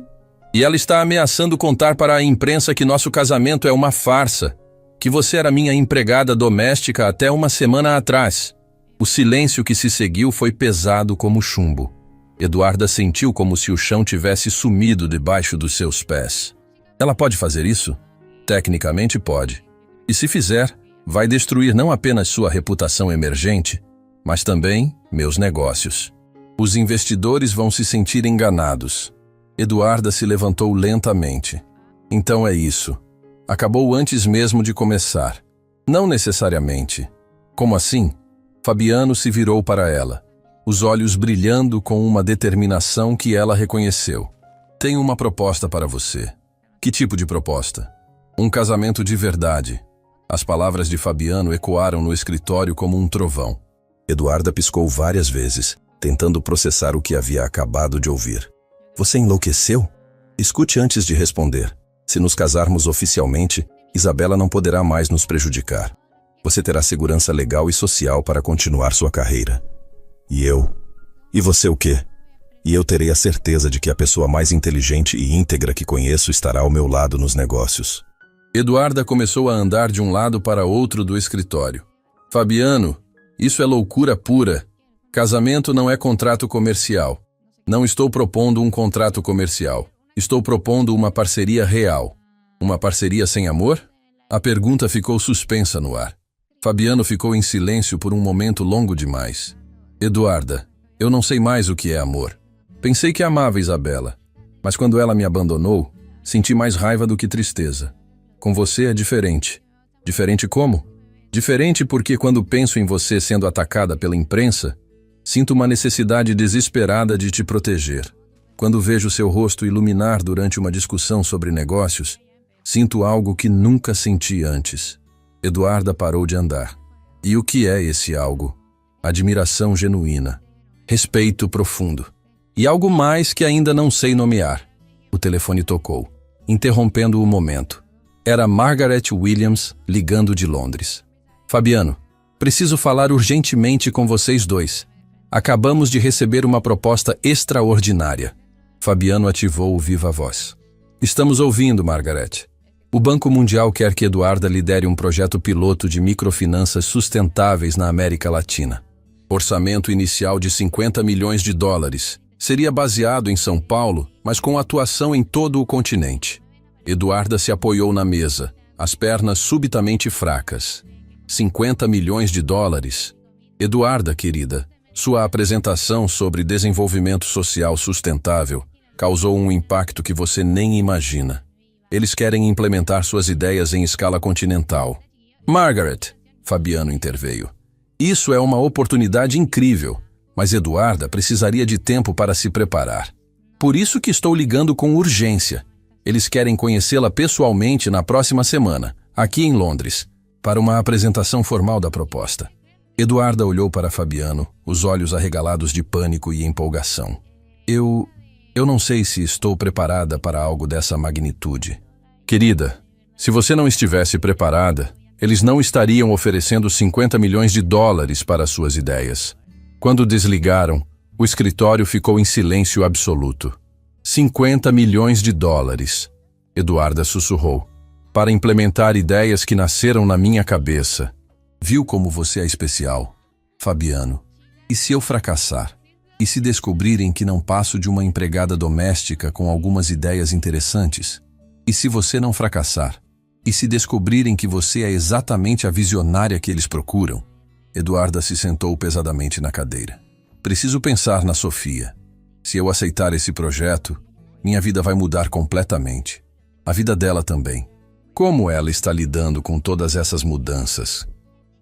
ela está ameaçando contar para a imprensa que nosso casamento é uma farsa, que você era minha empregada doméstica até uma semana atrás. O silêncio que se seguiu foi pesado como chumbo. Eduarda sentiu como se o chão tivesse sumido debaixo dos seus pés. Ela pode fazer isso? Tecnicamente pode. E se fizer, vai destruir não apenas sua reputação emergente, mas também meus negócios. Os investidores vão se sentir enganados. Eduarda se levantou lentamente. Então é isso. Acabou antes mesmo de começar. Não necessariamente. Como assim? Fabiano se virou para ela, os olhos brilhando com uma determinação que ela reconheceu. Tenho uma proposta para você. Que tipo de proposta? Um casamento de verdade. As palavras de Fabiano ecoaram no escritório como um trovão. Eduarda piscou várias vezes, tentando processar o que havia acabado de ouvir. Você enlouqueceu? Escute antes de responder. Se nos casarmos oficialmente, Isabela não poderá mais nos prejudicar. Você terá segurança legal e social para continuar sua carreira. E eu? E você o quê? E eu terei a certeza de que a pessoa mais inteligente e íntegra que conheço estará ao meu lado nos negócios. Eduarda começou a andar de um lado para outro do escritório. Fabiano, isso é loucura pura. Casamento não é contrato comercial. Não estou propondo um contrato comercial. Estou propondo uma parceria real. Uma parceria sem amor? A pergunta ficou suspensa no ar. Fabiano ficou em silêncio por um momento longo demais. Eduarda, eu não sei mais o que é amor. Pensei que amava Isabela, mas quando ela me abandonou, senti mais raiva do que tristeza. Com você é diferente. Diferente como? Diferente porque quando penso em você sendo atacada pela imprensa, sinto uma necessidade desesperada de te proteger. Quando vejo seu rosto iluminar durante uma discussão sobre negócios, sinto algo que nunca senti antes. Eduarda parou de andar. E o que é esse algo? Admiração genuína, respeito profundo e algo mais que ainda não sei nomear. O telefone tocou, interrompendo o momento. Era Margaret Williams ligando de Londres. Fabiano, preciso falar urgentemente com vocês dois. Acabamos de receber uma proposta extraordinária. Fabiano ativou o viva voz. Estamos ouvindo, Margaret. O Banco Mundial quer que Eduarda lidere um projeto piloto de microfinanças sustentáveis na América Latina. Orçamento inicial de 50 milhões de dólares. Seria baseado em São Paulo, mas com atuação em todo o continente. Eduarda se apoiou na mesa, as pernas subitamente fracas. 50 milhões de dólares. Eduarda, querida, sua apresentação sobre desenvolvimento social sustentável causou um impacto que você nem imagina. Eles querem implementar suas ideias em escala continental. Margaret, Fabiano interveio. Isso é uma oportunidade incrível, mas Eduarda precisaria de tempo para se preparar. Por isso que estou ligando com urgência. Eles querem conhecê-la pessoalmente na próxima semana, aqui em Londres, para uma apresentação formal da proposta. Eduarda olhou para Fabiano, os olhos arregalados de pânico e empolgação. Eu não sei se estou preparada para algo dessa magnitude. Querida, se você não estivesse preparada, eles não estariam oferecendo 50 milhões de dólares para suas ideias. Quando desligaram, o escritório ficou em silêncio absoluto. 50 milhões de dólares, Eduarda sussurrou, para implementar ideias que nasceram na minha cabeça. Viu como você é especial, Fabiano? E se eu fracassar? E se descobrirem que não passo de uma empregada doméstica com algumas ideias interessantes? E se você não fracassar? E se descobrirem que você é exatamente a visionária que eles procuram? Eduarda se sentou pesadamente na cadeira. Preciso pensar na Sofia. Se eu aceitar esse projeto, minha vida vai mudar completamente. A vida dela também. Como ela está lidando com todas essas mudanças?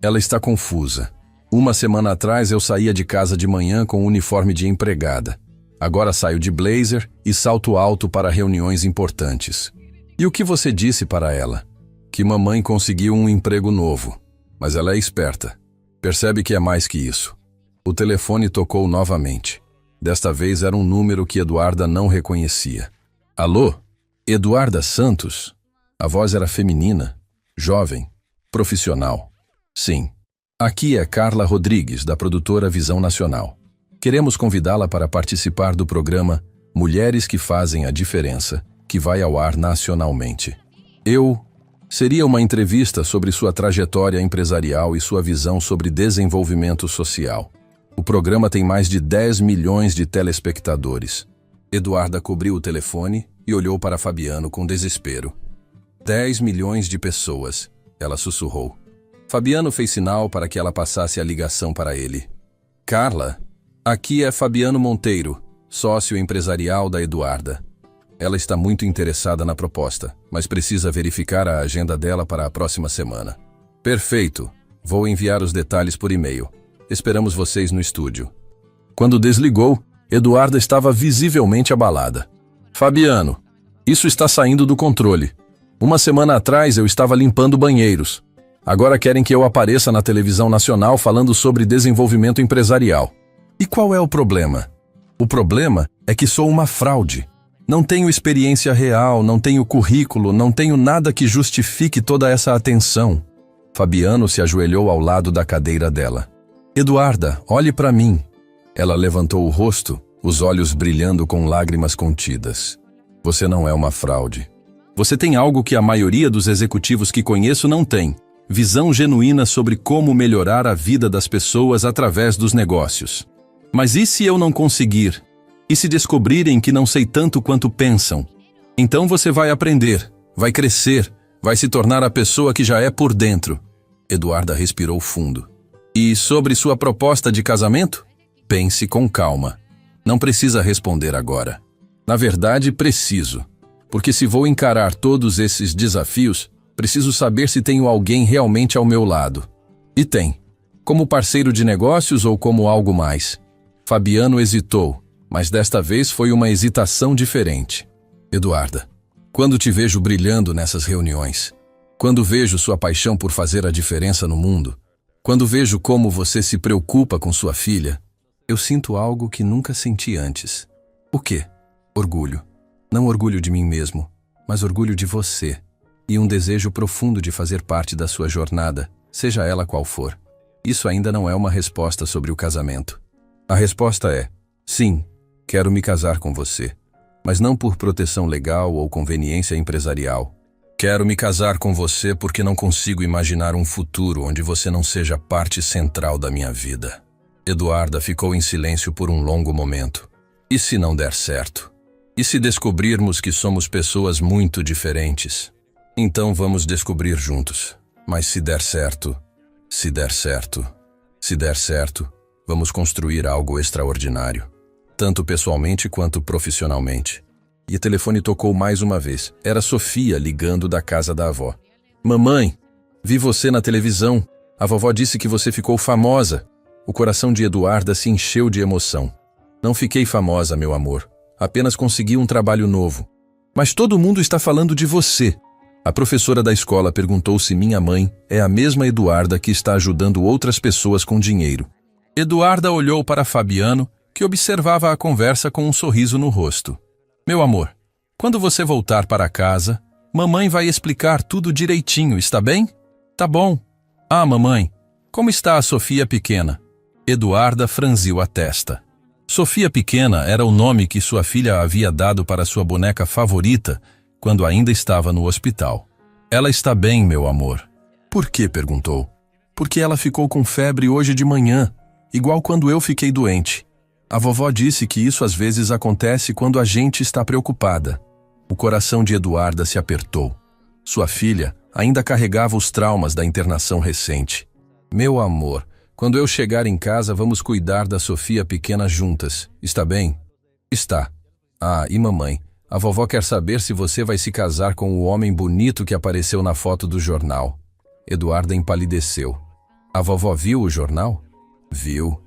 Ela está confusa. Uma semana atrás eu saía de casa de manhã com um uniforme de empregada. Agora saio de blazer e salto alto para reuniões importantes. E o que você disse para ela? Que mamãe conseguiu um emprego novo. Mas ela é esperta. Percebe que é mais que isso. O telefone tocou novamente. Desta vez era um número que Eduarda não reconhecia. Alô? Eduarda Santos? A voz era feminina, jovem, profissional. Sim. Aqui é Carla Rodrigues, da produtora Visão Nacional. Queremos convidá-la para participar do programa Mulheres que Fazem a Diferença, que vai ao ar nacionalmente. Seria uma entrevista sobre sua trajetória empresarial e sua visão sobre desenvolvimento social. O programa tem mais de 10 milhões de telespectadores. Eduarda cobriu o telefone e olhou para Fabiano com desespero. 10 milhões de pessoas, ela sussurrou. Fabiano fez sinal para que ela passasse a ligação para ele. Carla, aqui é Fabiano Monteiro, sócio empresarial da Eduarda. Ela está muito interessada na proposta, mas precisa verificar a agenda dela para a próxima semana. Perfeito. Vou enviar os detalhes por e-mail. Esperamos vocês no estúdio. Quando desligou, Eduarda estava visivelmente abalada. Fabiano, isso está saindo do controle. Uma semana atrás eu estava limpando banheiros. Agora querem que eu apareça na televisão nacional falando sobre desenvolvimento empresarial. E qual é o problema? O problema é que sou uma fraude. Não tenho experiência real, não tenho currículo, não tenho nada que justifique toda essa atenção. Fabiano se ajoelhou ao lado da cadeira dela. Eduarda, olhe para mim. Ela levantou o rosto, os olhos brilhando com lágrimas contidas. Você não é uma fraude. Você tem algo que a maioria dos executivos que conheço não tem. Visão genuína sobre como melhorar a vida das pessoas através dos negócios. Mas e se eu não conseguir? E se descobrirem que não sei tanto quanto pensam? Então você vai aprender, vai crescer, vai se tornar a pessoa que já é por dentro. Eduarda respirou fundo. E sobre sua proposta de casamento? Pense com calma. Não precisa responder agora. Na verdade, preciso. Porque se vou encarar todos esses desafios, preciso saber se tenho alguém realmente ao meu lado. E tem. Como parceiro de negócios ou como algo mais? Fabiano hesitou, Mas desta vez foi uma hesitação diferente. Eduarda, quando te vejo brilhando nessas reuniões, quando vejo sua paixão por fazer a diferença no mundo, quando vejo como você se preocupa com sua filha, eu sinto algo que nunca senti antes. O quê? Orgulho. Não orgulho de mim mesmo, mas orgulho de você. E um desejo profundo de fazer parte da sua jornada, seja ela qual for. Isso ainda não é uma resposta sobre o casamento. A resposta é: sim, quero me casar com você, mas não por proteção legal ou conveniência empresarial. Quero me casar com você porque não consigo imaginar um futuro onde você não seja parte central da minha vida. Eduarda ficou em silêncio por um longo momento. E se não der certo? E se descobrirmos que somos pessoas muito diferentes? Então vamos descobrir juntos. Mas se der certo, vamos construir algo extraordinário, tanto pessoalmente quanto profissionalmente. E o telefone tocou mais uma vez. Era Sofia ligando da casa da avó. Mamãe, vi você na televisão. A vovó disse que você ficou famosa. O coração de Eduarda se encheu de emoção. Não fiquei famosa, meu amor. Apenas consegui um trabalho novo. Mas todo mundo está falando de você. A professora da escola perguntou se minha mãe é a mesma Eduarda que está ajudando outras pessoas com dinheiro. Eduarda olhou para Fabiano, que observava a conversa com um sorriso no rosto. Meu amor, quando você voltar para casa, mamãe vai explicar tudo direitinho, está bem? Tá bom. Ah, mamãe, como está a Sofia pequena? Eduarda franziu a testa. Sofia pequena era o nome que sua filha havia dado para sua boneca favorita quando ainda estava no hospital. Ela está bem, meu amor. Por quê? Perguntou. Porque ela ficou com febre hoje de manhã, igual quando eu fiquei doente. A vovó disse que isso às vezes acontece quando a gente está preocupada. O coração de Eduarda se apertou. Sua filha ainda carregava os traumas da internação recente. Meu amor, quando eu chegar em casa vamos cuidar da Sofia pequena juntas, está bem? Está. Ah, e mamãe, a vovó quer saber se você vai se casar com o homem bonito que apareceu na foto do jornal. Eduarda empalideceu. A vovó viu o jornal? Viu.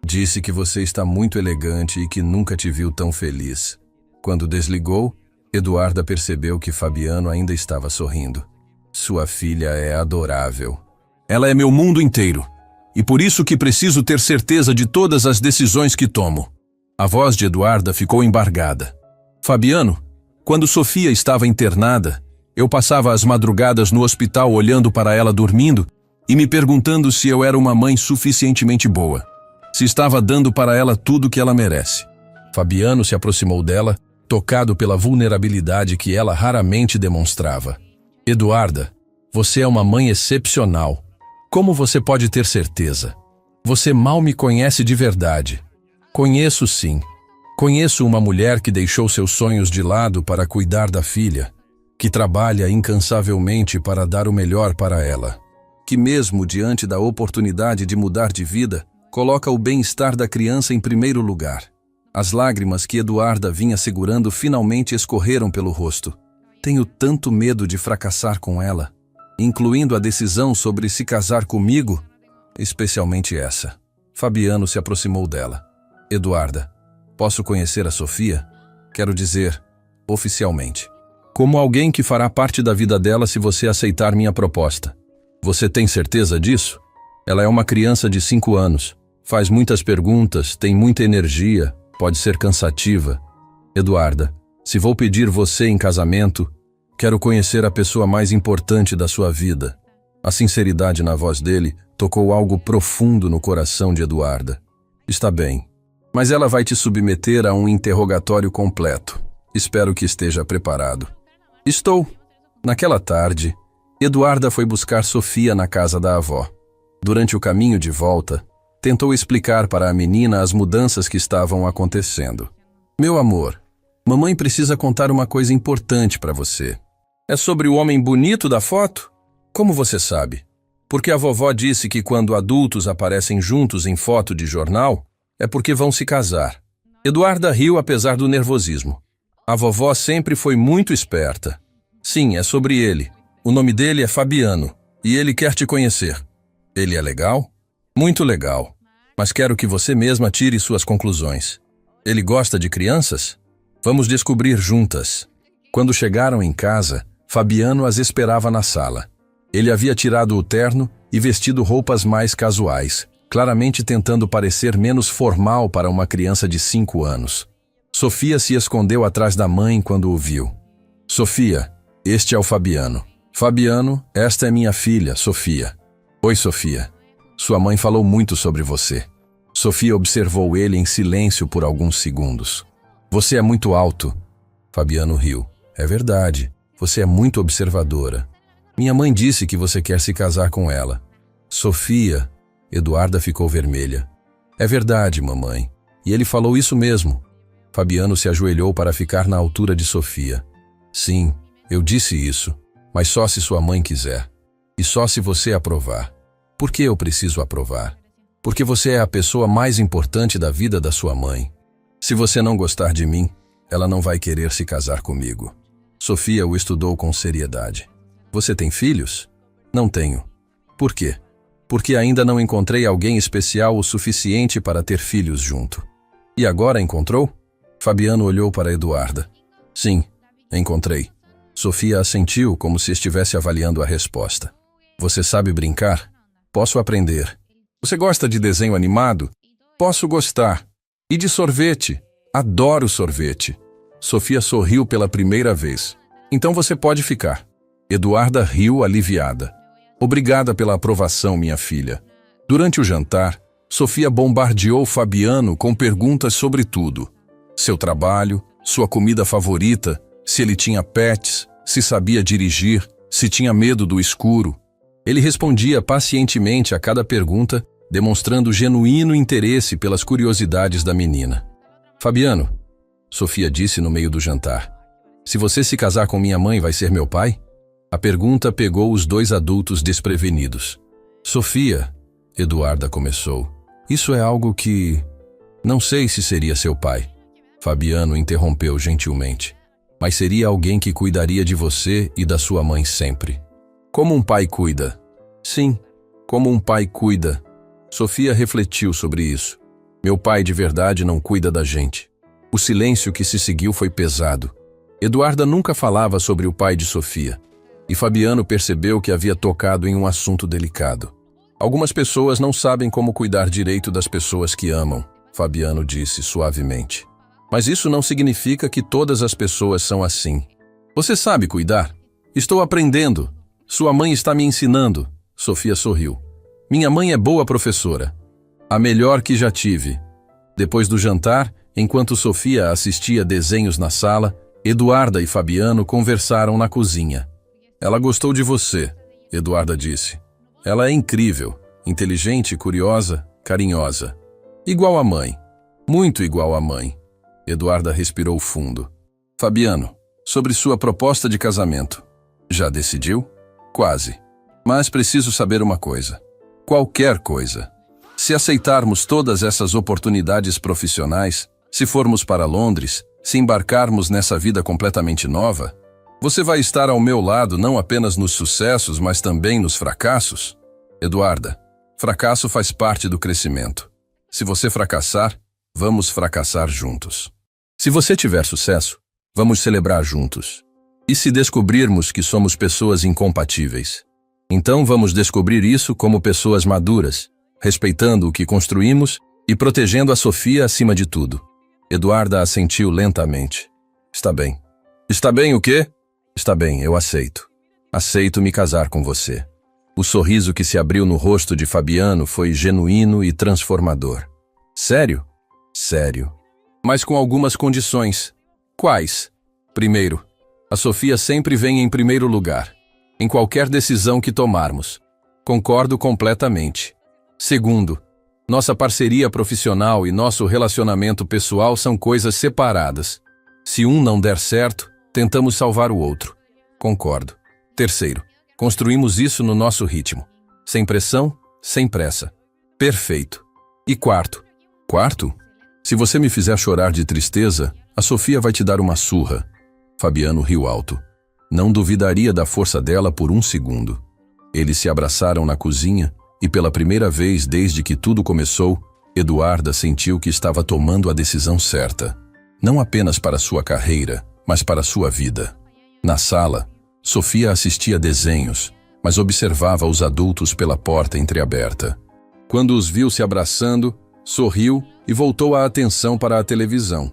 Disse que você está muito elegante e que nunca te viu tão feliz. Quando desligou, Eduarda percebeu que Fabiano ainda estava sorrindo. Sua filha é adorável. Ela é meu mundo inteiro. E por isso que preciso ter certeza de todas as decisões que tomo. A voz de Eduarda ficou embargada. Fabiano, quando Sofia estava internada, eu passava as madrugadas no hospital olhando para ela dormindo e me perguntando se eu era uma mãe suficientemente boa. Se estava dando para ela tudo que ela merece. Fabiano se aproximou dela, tocado pela vulnerabilidade que ela raramente demonstrava. Eduarda, você é uma mãe excepcional. Como você pode ter certeza? Você mal me conhece de verdade. Conheço sim. Conheço uma mulher que deixou seus sonhos de lado para cuidar da filha, que trabalha incansavelmente para dar o melhor para ela, que mesmo diante da oportunidade de mudar de vida, coloca o bem-estar da criança em primeiro lugar. As lágrimas que Eduarda vinha segurando finalmente escorreram pelo rosto. Tenho tanto medo de fracassar com ela, incluindo a decisão sobre se casar comigo, especialmente essa. Fabiano se aproximou dela. Eduarda, posso conhecer a Sofia? Quero dizer, oficialmente. Como alguém que fará parte da vida dela se você aceitar minha proposta. Você tem certeza disso? Ela é uma criança de 5 anos. Faz muitas perguntas, tem muita energia, pode ser cansativa. Eduarda, se vou pedir você em casamento, quero conhecer a pessoa mais importante da sua vida. A sinceridade na voz dele tocou algo profundo no coração de Eduarda. Está bem, mas ela vai te submeter a um interrogatório completo. Espero que esteja preparado. Estou. Naquela tarde, Eduarda foi buscar Sofia na casa da avó. Durante o caminho de volta, tentou explicar para a menina as mudanças que estavam acontecendo. Meu amor, mamãe precisa contar uma coisa importante para você. É sobre o homem bonito da foto? Como você sabe? Porque a vovó disse que quando adultos aparecem juntos em foto de jornal, é porque vão se casar. Eduarda riu apesar do nervosismo. A vovó sempre foi muito esperta. Sim, é sobre ele. O nome dele é Fabiano, e ele quer te conhecer. Ele é legal? Muito legal. Mas quero que você mesma tire suas conclusões. Ele gosta de crianças? Vamos descobrir juntas. Quando chegaram em casa, Fabiano as esperava na sala. Ele havia tirado o terno e vestido roupas mais casuais, claramente tentando parecer menos formal para uma criança de 5 anos. Sofia se escondeu atrás da mãe quando o viu. Sofia, este é o Fabiano. Fabiano, esta é minha filha, Sofia. Oi, Sofia. Sua mãe falou muito sobre você. Sofia observou ele em silêncio por alguns segundos. Você é muito alto. Fabiano riu. É verdade. Você é muito observadora. Minha mãe disse que você quer se casar com ela. Sofia. Eduarda ficou vermelha. É verdade, mamãe. E ele falou isso mesmo. Fabiano se ajoelhou para ficar na altura de Sofia. Sim, eu disse isso, mas só se sua mãe quiser. E só se você aprovar. Por que eu preciso aprovar? Porque você é a pessoa mais importante da vida da sua mãe. Se você não gostar de mim, ela não vai querer se casar comigo. Sofia o estudou com seriedade. Você tem filhos? Não tenho. Por quê? Porque ainda não encontrei alguém especial o suficiente para ter filhos junto. E agora encontrou? Fabiano olhou para Eduarda. Sim, encontrei. Sofia assentiu como se estivesse avaliando a resposta. Você sabe brincar? Posso aprender. Você gosta de desenho animado? Posso gostar. E de sorvete? Adoro sorvete. Sofia sorriu pela primeira vez. Então você pode ficar. Eduarda riu aliviada. Obrigada pela aprovação, minha filha. Durante o jantar, Sofia bombardeou Fabiano com perguntas sobre tudo. Seu trabalho, sua comida favorita, se ele tinha pets, se sabia dirigir, se tinha medo do escuro. Ele respondia pacientemente a cada pergunta, demonstrando genuíno interesse pelas curiosidades da menina. Fabiano, Sofia disse no meio do jantar, se você se casar com minha mãe, vai ser meu pai? A pergunta pegou os dois adultos desprevenidos. Sofia, Eduarda começou, isso é algo que... Não sei se seria seu pai. Fabiano interrompeu gentilmente. Mas seria alguém que cuidaria de você e da sua mãe sempre. Como um pai cuida? Sim, como um pai cuida. Sofia refletiu sobre isso. Meu pai de verdade não cuida da gente. O silêncio que se seguiu foi pesado. Eduarda nunca falava sobre o pai de Sofia. E Fabiano percebeu que havia tocado em um assunto delicado. Algumas pessoas não sabem como cuidar direito das pessoas que amam, Fabiano disse suavemente. Mas isso não significa que todas as pessoas são assim. Você sabe cuidar? Estou aprendendo. Sua mãe está me ensinando. Sofia sorriu. Minha mãe é boa professora. A melhor que já tive. Depois do jantar, enquanto Sofia assistia desenhos na sala, Eduarda e Fabiano conversaram na cozinha. Ela gostou de você, Eduarda disse. Ela é incrível, inteligente, curiosa, carinhosa. Igual à mãe. Muito igual à mãe. Eduarda respirou fundo. Fabiano, sobre sua proposta de casamento. Já decidiu? Quase. Mas preciso saber uma coisa. Qualquer coisa. Se aceitarmos todas essas oportunidades profissionais, se formos para Londres, se embarcarmos nessa vida completamente nova, você vai estar ao meu lado não apenas nos sucessos, mas também nos fracassos? Eduarda, fracasso faz parte do crescimento. Se você fracassar, vamos fracassar juntos. Se você tiver sucesso, vamos celebrar juntos. E se descobrirmos que somos pessoas incompatíveis? Então vamos descobrir isso como pessoas maduras, respeitando o que construímos e protegendo a Sofia acima de tudo. Eduarda assentiu lentamente. Está bem. Está bem o quê? Está bem, eu aceito. Aceito me casar com você. O sorriso que se abriu no rosto de Fabiano foi genuíno e transformador. Sério? Sério. Mas com algumas condições. Quais? Primeiro, a Sofia sempre vem em primeiro lugar, em qualquer decisão que tomarmos. Concordo completamente. Segundo, nossa parceria profissional e nosso relacionamento pessoal são coisas separadas. Se um não der certo, tentamos salvar o outro. Concordo. Terceiro, construímos isso no nosso ritmo. Sem pressão, sem pressa. Perfeito. E quarto? Quarto? Se você me fizer chorar de tristeza, a Sofia vai te dar uma surra. Fabiano riu alto. Não duvidaria da força dela por um segundo. Eles se abraçaram na cozinha e pela primeira vez desde que tudo começou, Eduarda sentiu que estava tomando a decisão certa, não apenas para sua carreira, mas para sua vida. Na sala, Sofia assistia desenhos, mas observava os adultos pela porta entreaberta. Quando os viu se abraçando, sorriu e voltou a atenção para a televisão.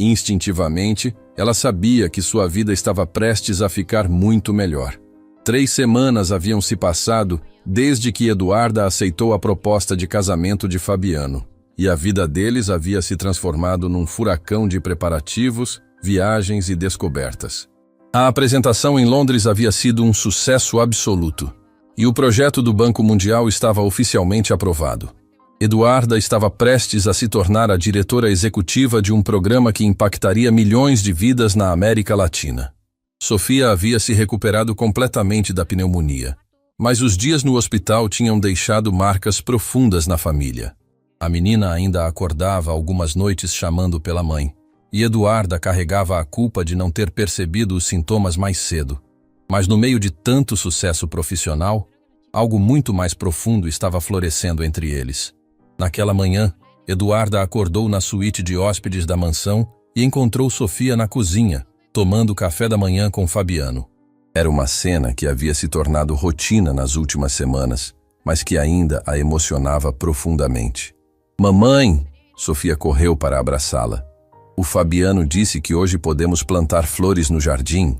Instintivamente, ela sabia que sua vida estava prestes a ficar muito melhor. 3 semanas haviam se passado desde que Eduarda aceitou a proposta de casamento de Fabiano, e a vida deles havia se transformado num furacão de preparativos, viagens e descobertas. A apresentação em Londres havia sido um sucesso absoluto, e o projeto do Banco Mundial estava oficialmente aprovado. Eduarda estava prestes a se tornar a diretora executiva de um programa que impactaria milhões de vidas na América Latina. Sofia havia se recuperado completamente da pneumonia, mas os dias no hospital tinham deixado marcas profundas na família. A menina ainda acordava algumas noites chamando pela mãe, e Eduarda carregava a culpa de não ter percebido os sintomas mais cedo. Mas no meio de tanto sucesso profissional, algo muito mais profundo estava florescendo entre eles. Naquela manhã, Eduarda acordou na suíte de hóspedes da mansão e encontrou Sofia na cozinha, tomando café da manhã com Fabiano. Era uma cena que havia se tornado rotina nas últimas semanas, mas que ainda a emocionava profundamente. "Mamãe!" Sofia correu para abraçá-la. "O Fabiano disse que hoje podemos plantar flores no jardim."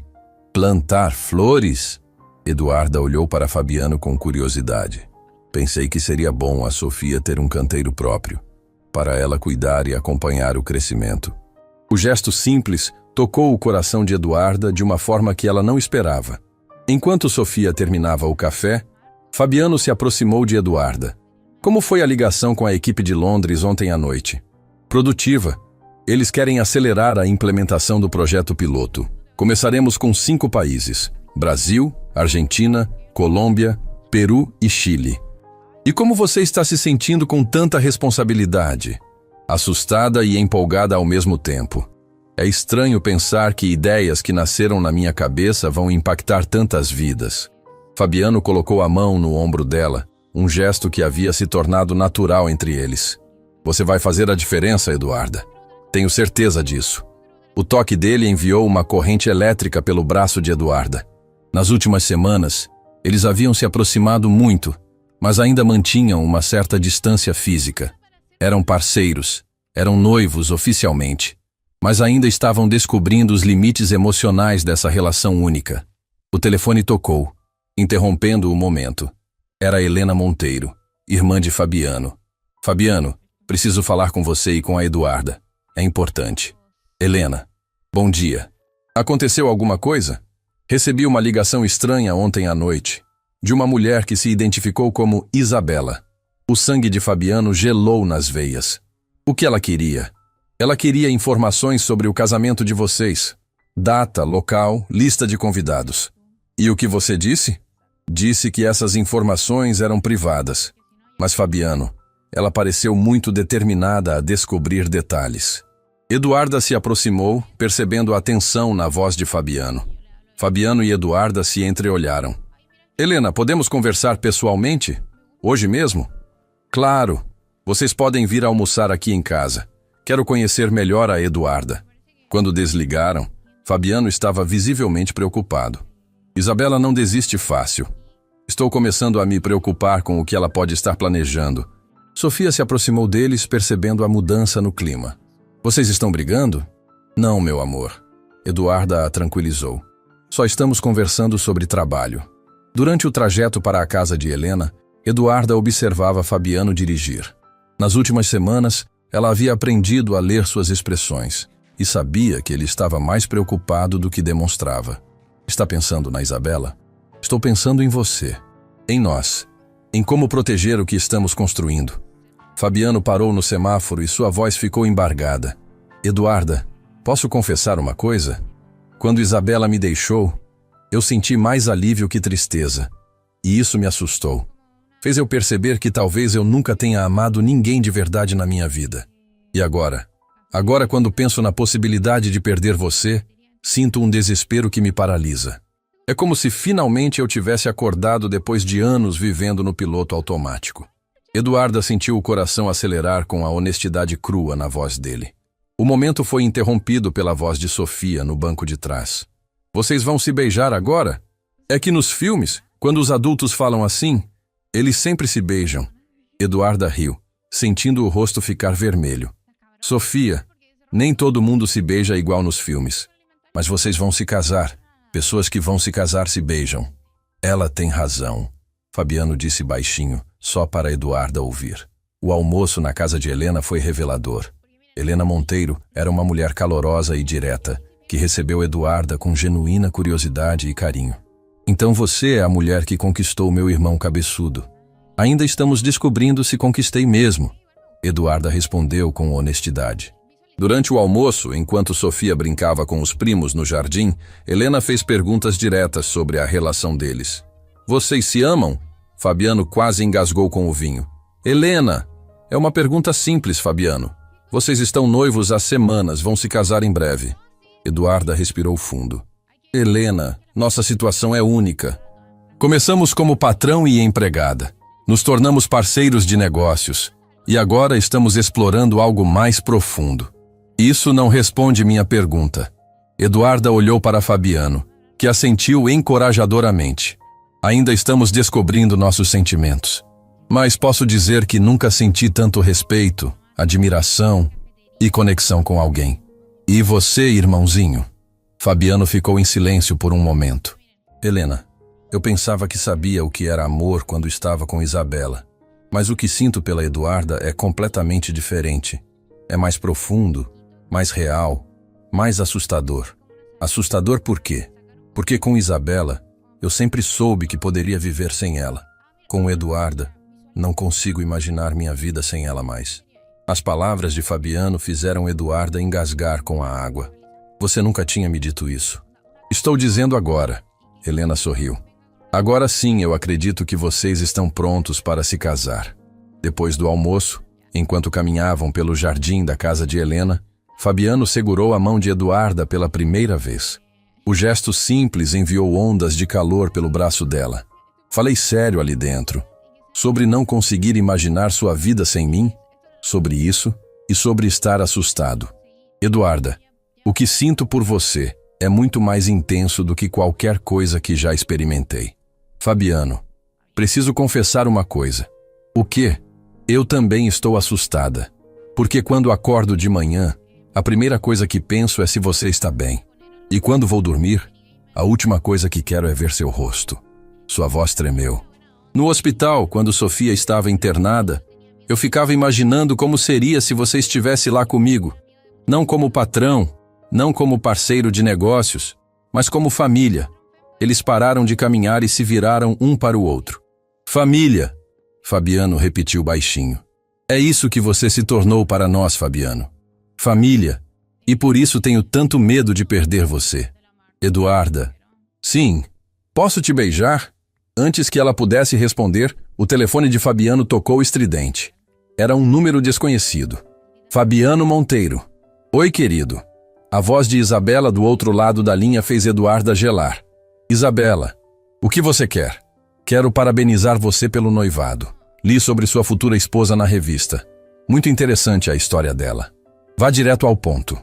"Plantar flores?" Eduarda olhou para Fabiano com curiosidade. "Pensei que seria bom a Sofia ter um canteiro próprio, para ela cuidar e acompanhar o crescimento." O gesto simples tocou o coração de Eduarda de uma forma que ela não esperava. Enquanto Sofia terminava o café, Fabiano se aproximou de Eduarda. "Como foi a ligação com a equipe de Londres ontem à noite?" "Produtiva. Eles querem acelerar a implementação do projeto piloto. Começaremos com 5 países: Brasil, Argentina, Colômbia, Peru e Chile." "E como você está se sentindo com tanta responsabilidade?" "Assustada e empolgada ao mesmo tempo. É estranho pensar que ideias que nasceram na minha cabeça vão impactar tantas vidas." Fabiano colocou a mão no ombro dela, um gesto que havia se tornado natural entre eles. "Você vai fazer a diferença, Eduarda. Tenho certeza disso." O toque dele enviou uma corrente elétrica pelo braço de Eduarda. Nas últimas semanas, eles haviam se aproximado muito, mas ainda mantinham uma certa distância física. Eram parceiros, eram noivos oficialmente, mas ainda estavam descobrindo os limites emocionais dessa relação única. O telefone tocou, interrompendo o momento. Era Helena Monteiro, irmã de Fabiano. "Fabiano, preciso falar com você e com a Eduarda. É importante." "Helena, bom dia. Aconteceu alguma coisa?" "Recebi uma ligação estranha ontem à noite, de uma mulher que se identificou como Isabela." O sangue de Fabiano gelou nas veias. "O que ela queria?" "Ela queria informações sobre o casamento de vocês. Data, local, lista de convidados." "E o que você disse?" "Disse que essas informações eram privadas." "Mas Fabiano, ela pareceu muito determinada a descobrir detalhes." Eduarda se aproximou, percebendo a tensão na voz de Fabiano. Fabiano e Eduarda se entreolharam. "Helena, podemos conversar pessoalmente? Hoje mesmo?" "Claro. Vocês podem vir almoçar aqui em casa. Quero conhecer melhor a Eduarda." Quando desligaram, Fabiano estava visivelmente preocupado. "Isabela não desiste fácil. Estou começando a me preocupar com o que ela pode estar planejando." Sofia se aproximou deles, percebendo a mudança no clima. "Vocês estão brigando?" "Não, meu amor." Eduarda a tranquilizou. "Só estamos conversando sobre trabalho." Durante o trajeto para a casa de Helena, Eduarda observava Fabiano dirigir. Nas últimas semanas, ela havia aprendido a ler suas expressões e sabia que ele estava mais preocupado do que demonstrava. "Está pensando na Isabela?" "Estou pensando em você, em nós, em como proteger o que estamos construindo." Fabiano parou no semáforo e sua voz ficou embargada. "Eduarda, posso confessar uma coisa? Quando Isabela me deixou, eu senti mais alívio que tristeza, e isso me assustou. Fez eu perceber que talvez eu nunca tenha amado ninguém de verdade na minha vida. E agora? Agora, quando penso na possibilidade de perder você, sinto um desespero que me paralisa. É como se finalmente eu tivesse acordado depois de anos vivendo no piloto automático." Eduarda sentiu o coração acelerar com a honestidade crua na voz dele. O momento foi interrompido pela voz de Sofia no banco de trás. Vocês vão se beijar agora? É que nos filmes, quando os adultos falam assim, eles sempre se beijam. Eduarda riu, sentindo o rosto ficar vermelho. Sofia, nem todo mundo se beija igual nos filmes. Mas vocês vão se casar. Pessoas que vão se casar se beijam. Ela tem razão, Fabiano disse baixinho, só para Eduarda ouvir. O almoço na casa de Helena foi revelador. Helena Monteiro era uma mulher calorosa e direta, que recebeu Eduarda com genuína curiosidade e carinho. Então você é a mulher que conquistou meu irmão cabeçudo. Ainda estamos descobrindo se conquistei mesmo, Eduarda respondeu com honestidade. Durante o almoço, enquanto Sofia brincava com os primos no jardim, Helena fez perguntas diretas sobre a relação deles. Vocês se amam? Fabiano quase engasgou com o vinho. Helena, é uma pergunta simples, Fabiano. Vocês estão noivos há semanas, vão se casar em breve. Eduarda respirou fundo. Helena, nossa situação é única. Começamos como patrão e empregada. Nos tornamos parceiros de negócios. E agora estamos explorando algo mais profundo. Isso não responde minha pergunta. Eduarda olhou para Fabiano, que assentiu encorajadoramente. Ainda estamos descobrindo nossos sentimentos. Mas posso dizer que nunca senti tanto respeito, admiração e conexão com alguém. E você, irmãozinho? Fabiano ficou em silêncio por um momento. Helena, eu pensava que sabia o que era amor quando estava com Isabela. Mas o que sinto pela Eduarda é completamente diferente. É mais profundo, mais real, mais assustador. Assustador por quê? Porque com Isabela, eu sempre soube que poderia viver sem ela. Com Eduarda, não consigo imaginar minha vida sem ela mais. As palavras de Fabiano fizeram Eduarda engasgar com a água. Você nunca tinha me dito isso. Estou dizendo agora. Helena sorriu. Agora sim eu acredito que vocês estão prontos para se casar. Depois do almoço, enquanto caminhavam pelo jardim da casa de Helena, Fabiano segurou a mão de Eduarda pela primeira vez. O gesto simples enviou ondas de calor pelo braço dela. Falei sério ali dentro. Sobre não conseguir imaginar sua vida sem mim, sobre isso e sobre estar assustado. Eduarda, o que sinto por você é muito mais intenso do que qualquer coisa que já experimentei. Fabiano, preciso confessar uma coisa. O quê? Eu também estou assustada. Porque quando acordo de manhã, a primeira coisa que penso é se você está bem. E quando vou dormir, a última coisa que quero é ver seu rosto. Sua voz tremeu. No hospital, quando Sofia estava internada, eu ficava imaginando como seria se você estivesse lá comigo. Não como patrão, não como parceiro de negócios, mas como família. Eles pararam de caminhar e se viraram um para o outro. Família, Fabiano repetiu baixinho. É isso que você se tornou para nós, Fabiano. Família. E por isso tenho tanto medo de perder você. Eduarda. Sim. Posso te beijar? Antes que ela pudesse responder, o telefone de Fabiano tocou estridente. Era um número desconhecido. Fabiano Monteiro. Oi, querido. A voz de Isabela do outro lado da linha fez Eduarda gelar. Isabela, o que você quer? Quero parabenizar você pelo noivado. Li sobre sua futura esposa na revista. Muito interessante a história dela. Vá direto ao ponto.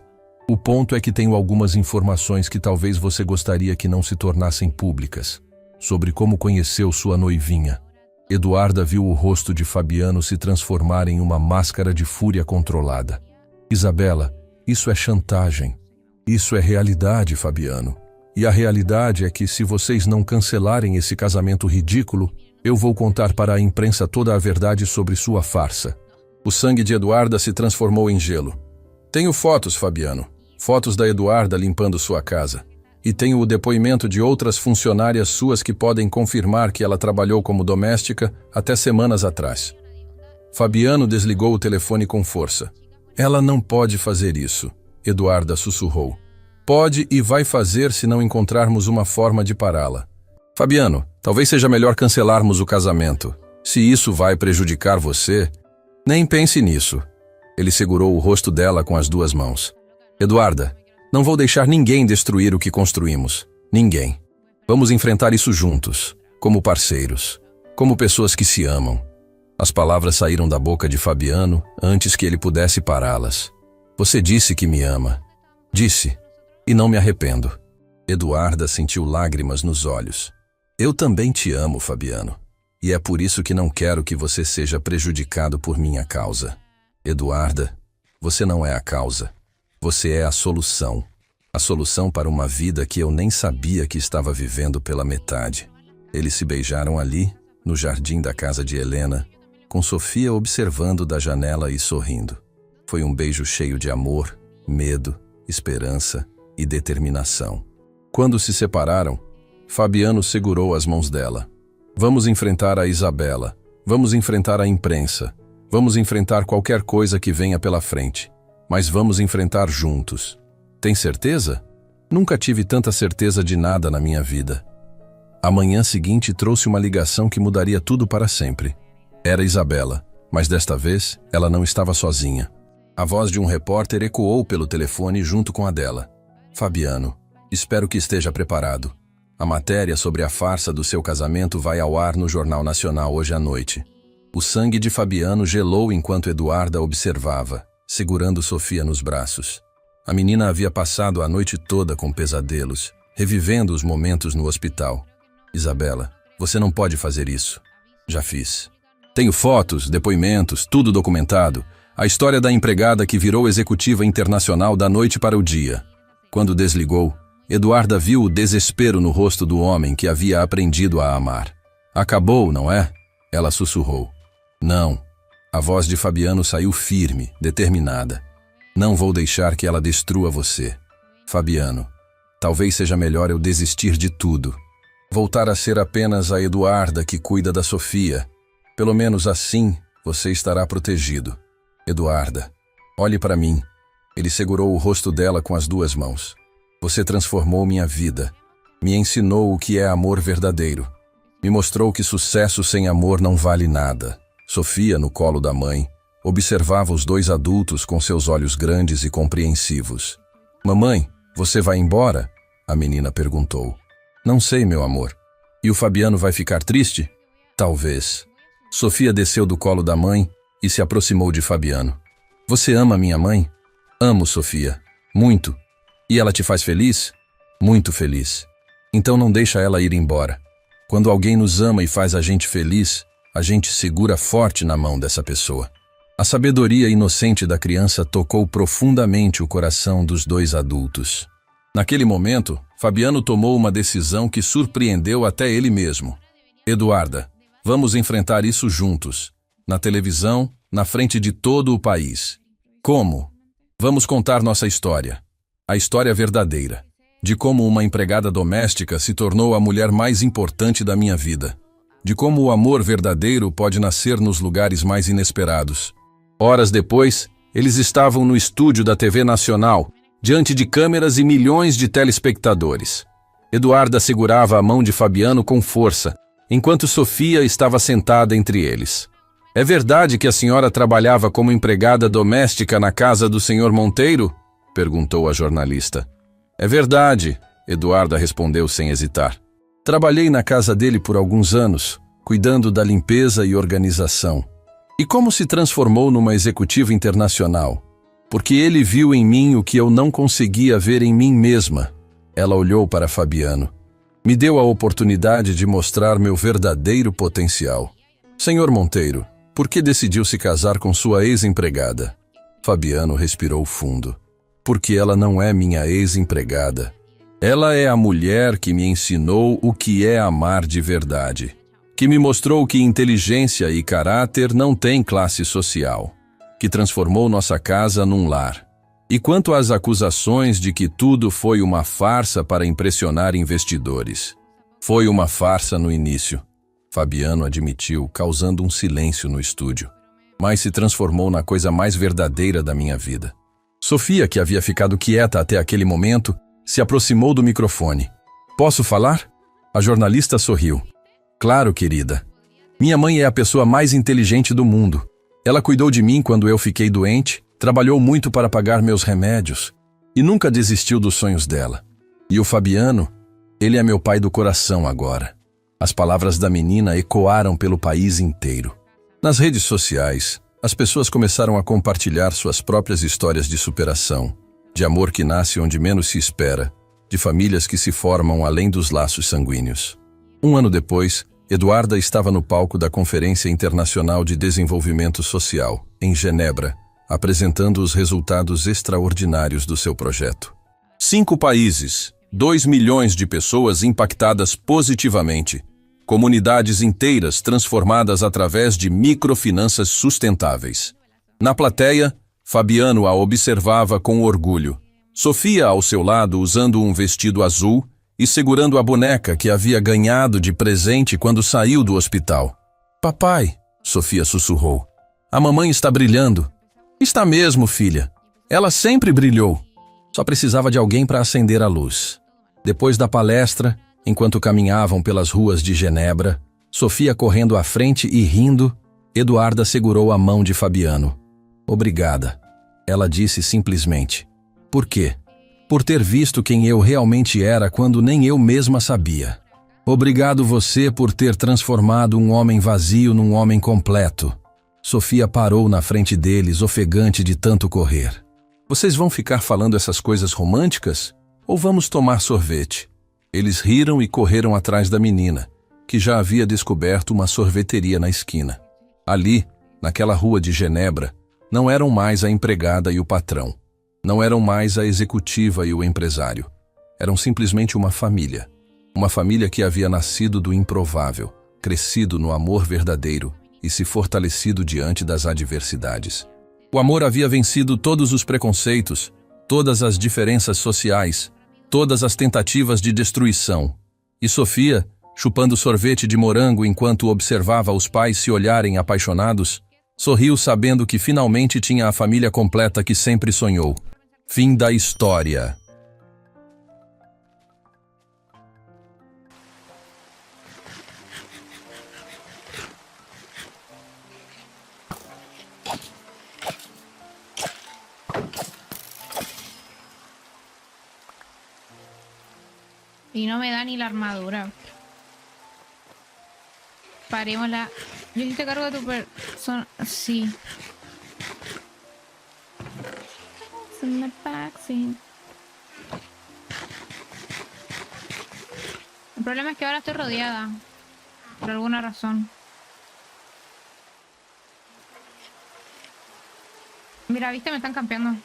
O ponto é que tenho algumas informações que talvez você gostaria que não se tornassem públicas. Sobre como conheceu sua noivinha. Eduarda viu o rosto de Fabiano se transformar em uma máscara de fúria controlada. Isabela, isso é chantagem. Isso é realidade, Fabiano. E a realidade é que se vocês não cancelarem esse casamento ridículo, eu vou contar para a imprensa toda a verdade sobre sua farsa. O sangue de Eduarda se transformou em gelo. Tenho fotos, Fabiano. Fotos da Eduarda limpando sua casa. E tenho o depoimento de outras funcionárias suas que podem confirmar que ela trabalhou como doméstica até semanas atrás. Fabiano desligou o telefone com força. Ela não pode fazer isso, Eduarda sussurrou. Pode e vai fazer se não encontrarmos uma forma de pará-la. Fabiano, talvez seja melhor cancelarmos o casamento. Se isso vai prejudicar você, nem pense nisso. Ele segurou o rosto dela com as duas mãos. Eduarda, não vou deixar ninguém destruir o que construímos. Ninguém. Vamos enfrentar isso juntos, como parceiros, como pessoas que se amam. As palavras saíram da boca de Fabiano antes que ele pudesse pará-las. Você disse que me ama. Disse. E não me arrependo. Eduarda sentiu lágrimas nos olhos. Eu também te amo, Fabiano. E é por isso que não quero que você seja prejudicado por minha causa. Eduarda, você não é a causa. Você é a solução. A solução para uma vida que eu nem sabia que estava vivendo pela metade. Eles se beijaram ali, no jardim da casa de Helena, com Sofia observando da janela e sorrindo. Foi um beijo cheio de amor, medo, esperança e determinação. Quando se separaram, Fabiano segurou as mãos dela. Vamos enfrentar a Isabela. Vamos enfrentar a imprensa. Vamos enfrentar qualquer coisa que venha pela frente. Mas vamos enfrentar juntos. Tem certeza? Nunca tive tanta certeza de nada na minha vida. A manhã seguinte trouxe uma ligação que mudaria tudo para sempre. Era Isabela, mas desta vez ela não estava sozinha. A voz de um repórter ecoou pelo telefone junto com a dela. Fabiano, espero que esteja preparado. A matéria sobre a farsa do seu casamento vai ao ar no Jornal Nacional hoje à noite. O sangue de Fabiano gelou enquanto Eduarda observava, segurando Sofia nos braços. A menina havia passado a noite toda com pesadelos, revivendo os momentos no hospital. Isabela, você não pode fazer isso. Já fiz. Tenho fotos, depoimentos, tudo documentado. A história da empregada que virou executiva internacional da noite para o dia. Quando desligou, Eduarda viu o desespero no rosto do homem que havia aprendido a amar. Acabou, não é? Ela sussurrou. Não. A voz de Fabiano saiu firme, determinada. Não vou deixar que ela destrua você. Fabiano, talvez seja melhor eu desistir de tudo. Voltar a ser apenas a Eduarda que cuida da Sofia. Pelo menos assim você estará protegido. Eduarda, olhe para mim. Ele segurou o rosto dela com as duas mãos. Você transformou minha vida. Me ensinou o que é amor verdadeiro. Me mostrou que sucesso sem amor não vale nada. Sofia, no colo da mãe, observava os dois adultos com seus olhos grandes e compreensivos. Mamãe, você vai embora? A menina perguntou. Não sei, meu amor. E o Fabiano vai ficar triste? Talvez. Sofia desceu do colo da mãe e se aproximou de Fabiano. Você ama minha mãe? Amo, Sofia. Muito. E ela te faz feliz? Muito feliz. Então não deixa ela ir embora. Quando alguém nos ama e faz a gente feliz, a gente segura forte na mão dessa pessoa. A sabedoria inocente da criança tocou profundamente o coração dos dois adultos. Naquele momento, Fabiano tomou uma decisão que surpreendeu até ele mesmo. Eduarda, vamos enfrentar isso juntos. Na televisão, na frente de todo o país. Como? Vamos contar nossa história. A história verdadeira. De como uma empregada doméstica se tornou a mulher mais importante da minha vida. De como o amor verdadeiro pode nascer nos lugares mais inesperados. Horas depois, eles estavam no estúdio da TV Nacional, diante de câmeras e milhões de telespectadores. Eduarda segurava a mão de Fabiano com força, enquanto Sofia estava sentada entre eles. É verdade que a senhora trabalhava como empregada doméstica na casa do senhor Monteiro? Perguntou a jornalista. É verdade, Eduarda respondeu sem hesitar. Trabalhei na casa dele por alguns anos, cuidando da limpeza e organização. E como se transformou numa executiva internacional? Porque ele viu em mim o que eu não conseguia ver em mim mesma. Ela olhou para Fabiano. Me deu a oportunidade de mostrar meu verdadeiro potencial. Senhor Monteiro, por que decidiu se casar com sua ex-empregada? Fabiano respirou fundo. Porque ela não é minha ex-empregada. Ela é a mulher que me ensinou o que é amar de verdade. Que me mostrou que inteligência e caráter não têm classe social. Que transformou nossa casa num lar. E quanto às acusações de que tudo foi uma farsa para impressionar investidores. Foi uma farsa no início. Fabiano admitiu, causando um silêncio no estúdio. Mas se transformou na coisa mais verdadeira da minha vida. Sofia, que havia ficado quieta até aquele momento, se aproximou do microfone. Posso falar? A jornalista sorriu. Claro, querida. Minha mãe é a pessoa mais inteligente do mundo. Ela cuidou de mim quando eu fiquei doente, trabalhou muito para pagar meus remédios e nunca desistiu dos sonhos dela. E o Fabiano, ele é meu pai do coração agora. As palavras da menina ecoaram pelo país inteiro. Nas redes sociais, as pessoas começaram a compartilhar suas próprias histórias de superação, de amor que nasce onde menos se espera, de famílias que se formam além dos laços sanguíneos. Um ano depois, Eduarda estava no palco da Conferência Internacional de Desenvolvimento Social, em Genebra, apresentando os resultados extraordinários do seu projeto. 5 países, 2 milhões de pessoas impactadas positivamente, comunidades inteiras transformadas através de microfinanças sustentáveis. Na plateia, Fabiano a observava com orgulho. Sofia ao seu lado usando um vestido azul e segurando a boneca que havia ganhado de presente quando saiu do hospital. "Papai", Sofia sussurrou, "a mamãe está brilhando." "Está mesmo, filha. Ela sempre brilhou." Só precisava de alguém para acender a luz. Depois da palestra, enquanto caminhavam pelas ruas de Genebra, Sofia correndo à frente e rindo, Eduarda segurou a mão de Fabiano. "Obrigada", ela disse simplesmente. "Por quê?" "Por ter visto quem eu realmente era quando nem eu mesma sabia. Obrigado você por ter transformado um homem vazio num homem completo." Sofia parou na frente deles, ofegante de tanto correr. "Vocês vão ficar falando essas coisas românticas? Ou vamos tomar sorvete?" Eles riram e correram atrás da menina, que já havia descoberto uma sorveteria na esquina. Ali, naquela rua de Genebra, não eram mais a empregada e o patrão. Não eram mais a executiva e o empresário. Eram simplesmente uma família. Uma família que havia nascido do improvável, crescido no amor verdadeiro e se fortalecido diante das adversidades. O amor havia vencido todos os preconceitos, todas as diferenças sociais, todas as tentativas de destruição. E Sofia, chupando sorvete de morango enquanto observava os pais se olharem apaixonados, sorriu sabendo que finalmente tinha a família completa que sempre sonhou. Fim da história. Y no me da ni la armadura. Parémosla. Yo sí te cargo de tu persona. Sí. Sí. El problema es que ahora estoy rodeada. Por alguna razón. Mira, viste, me están campeando.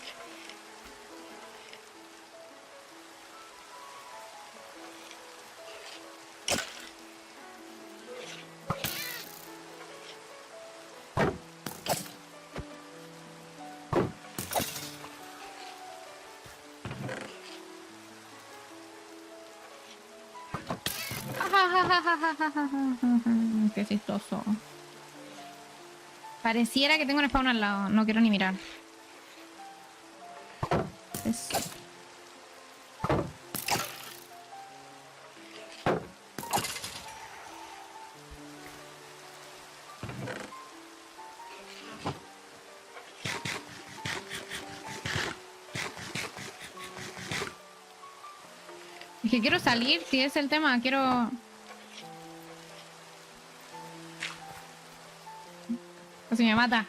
Qué chistoso. Pareciera que tengo un spawn al lado. No quiero ni mirar. Es que quiero salir, si es el tema, quiero... Casi me mata.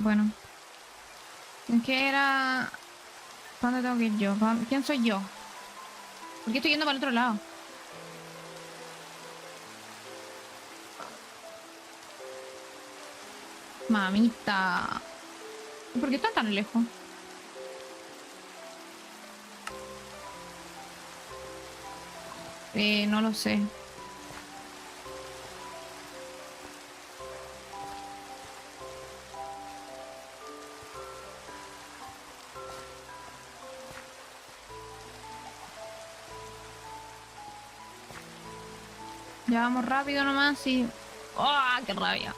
Bueno. ¿Qué era? ¿Para dónde tengo que ir yo? ¿Quién soy yo? ¿Por qué estoy yendo para el otro lado? Mamita. ¿Por qué están tan lejos? No lo sé. Ya vamos rápido nomás y... ¡Oh, qué rabia!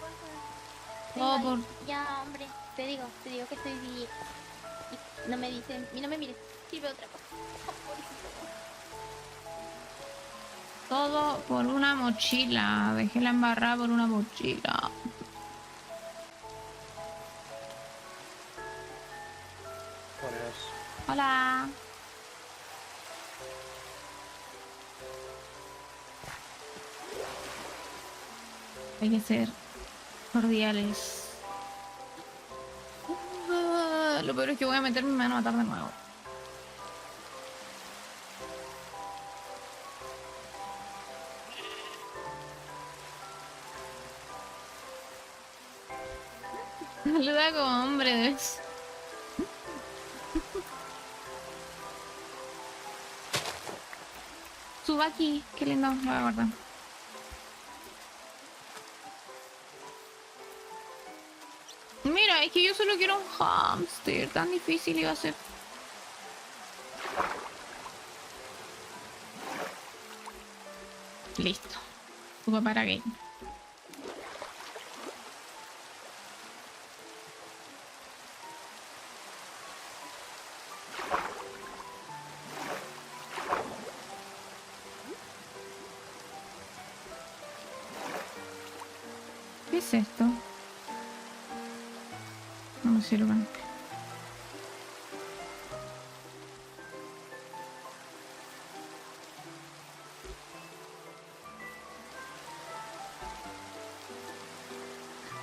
Todo Venga, por... ya, hombre, te digo que estoy bien. Y no me dicen, y no me mires, sirve otra cosa. Todo por una mochila. Dejé la embarrada por una mochila. Hola. Hay que ser cordiales. Lo peor es que voy a meterme y me van a matar de nuevo. Saluda como hombre, ¿ves? Suba aquí, qué lindo, lo voy a guardar. Mira, es que yo solo quiero un hámster, tan difícil iba a ser. Listo. Suba para game. ¿Qué es esto? No me sirve.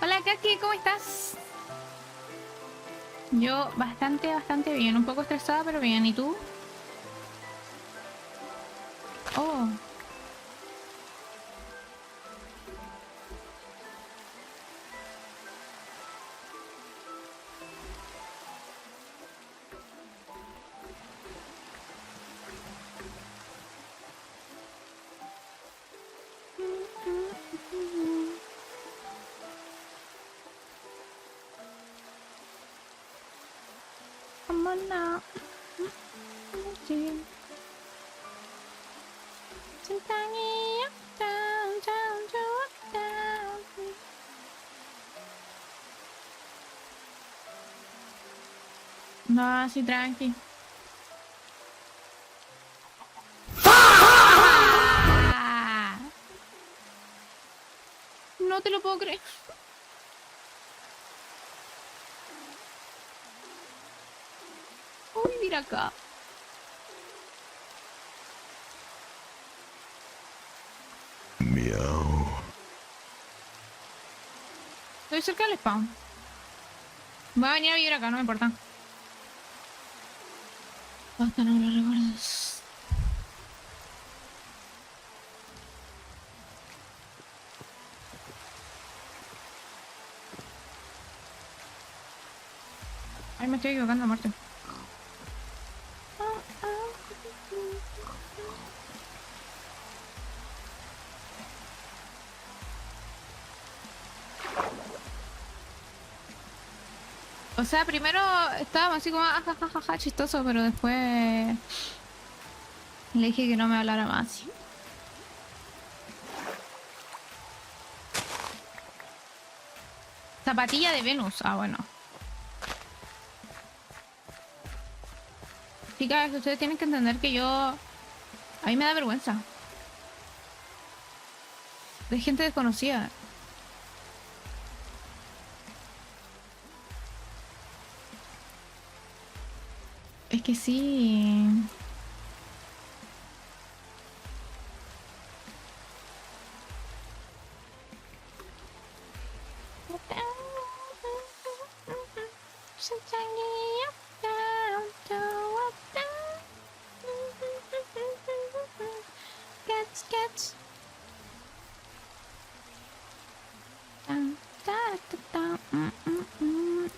Hola Kaki, ¿cómo estás? Yo bastante bien. Un poco estresada, pero bien. ¿Y tú? Oh. Come on now. No, así tranqui. ¡Ah! No te lo puedo creer. Voy a vivir acá. Miau. Estoy cerca del spawn. Voy a venir a vivir acá, no me importa. Basta, no lo recuerdes. Ay, me estoy equivocando a muerte. O sea, primero estábamos así como jajajaja chistoso, pero después le dije que no me hablara más. Zapatilla de Venus. Ah, bueno. Chicas, ustedes tienen que entender que yo... A mí me da vergüenza. De gente desconocida. Es que sí.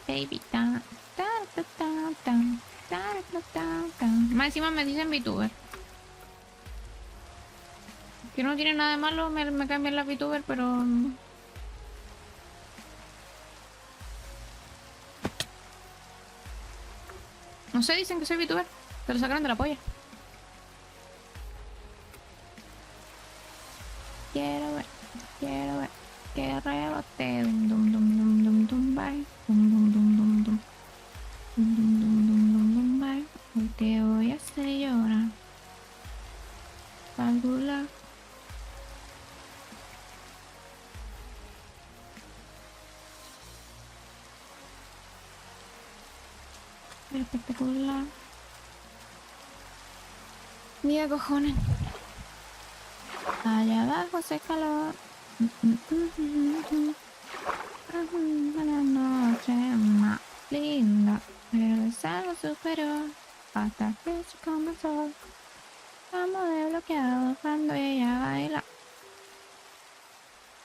Baby, más encima me dicen VTuber. Que no tiene nada de malo, me cambian la VTuber, pero... No sé, dicen que soy VTuber. Te lo sacaron de la polla. quiero ver, que rebote, dum dum dum dum dum dum, bye, dum dum dum dum dum, dum dum dum dum dum dum, bye, hoy te voy a hacer llorar, fabula. Espectacular. Mira, cojones. Allá abajo hace calor. Buenas noches, más linda. Pero es algo superior. Hasta que se comenzó. Estamos desbloqueados cuando ella baila.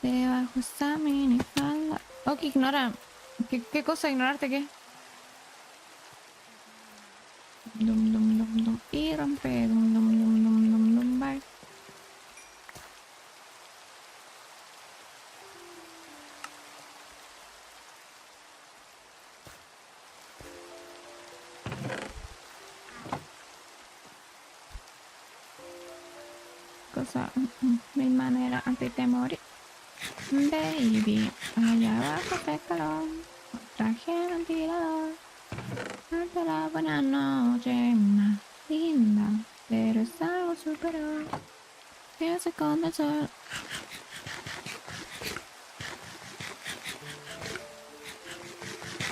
Debajo está minifalda. Ok, ignora. ¿Qué cosa? ¿Ignorarte qué? Dum dum dum dum. Y rompe. Dum dum dum dum dum dum. Bye. Cosa, mil maneras antes de morir. Baby, allá abajo hace calor. Traje el ventilador. Hasta la buena noche, más linda. Pero es algo superior. Que se esconde el sol.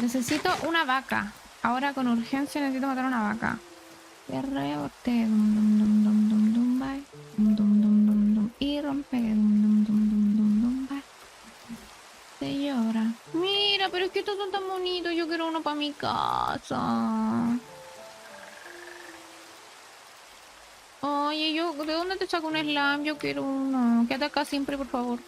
Necesito una vaca. Ahora con urgencia necesito matar una vaca. Que rebote, dum dum dum dum dum dum, bye. Dum dum dum dum dum. Y rompe, dum dum dum dum dum dum, bye. Se llora. Mira, pero es que estos son tan bonitos. Yo quiero uno para mi casa. Oye, ¿de dónde te saco un slam? Yo quiero uno. Quédate acá siempre, por favor.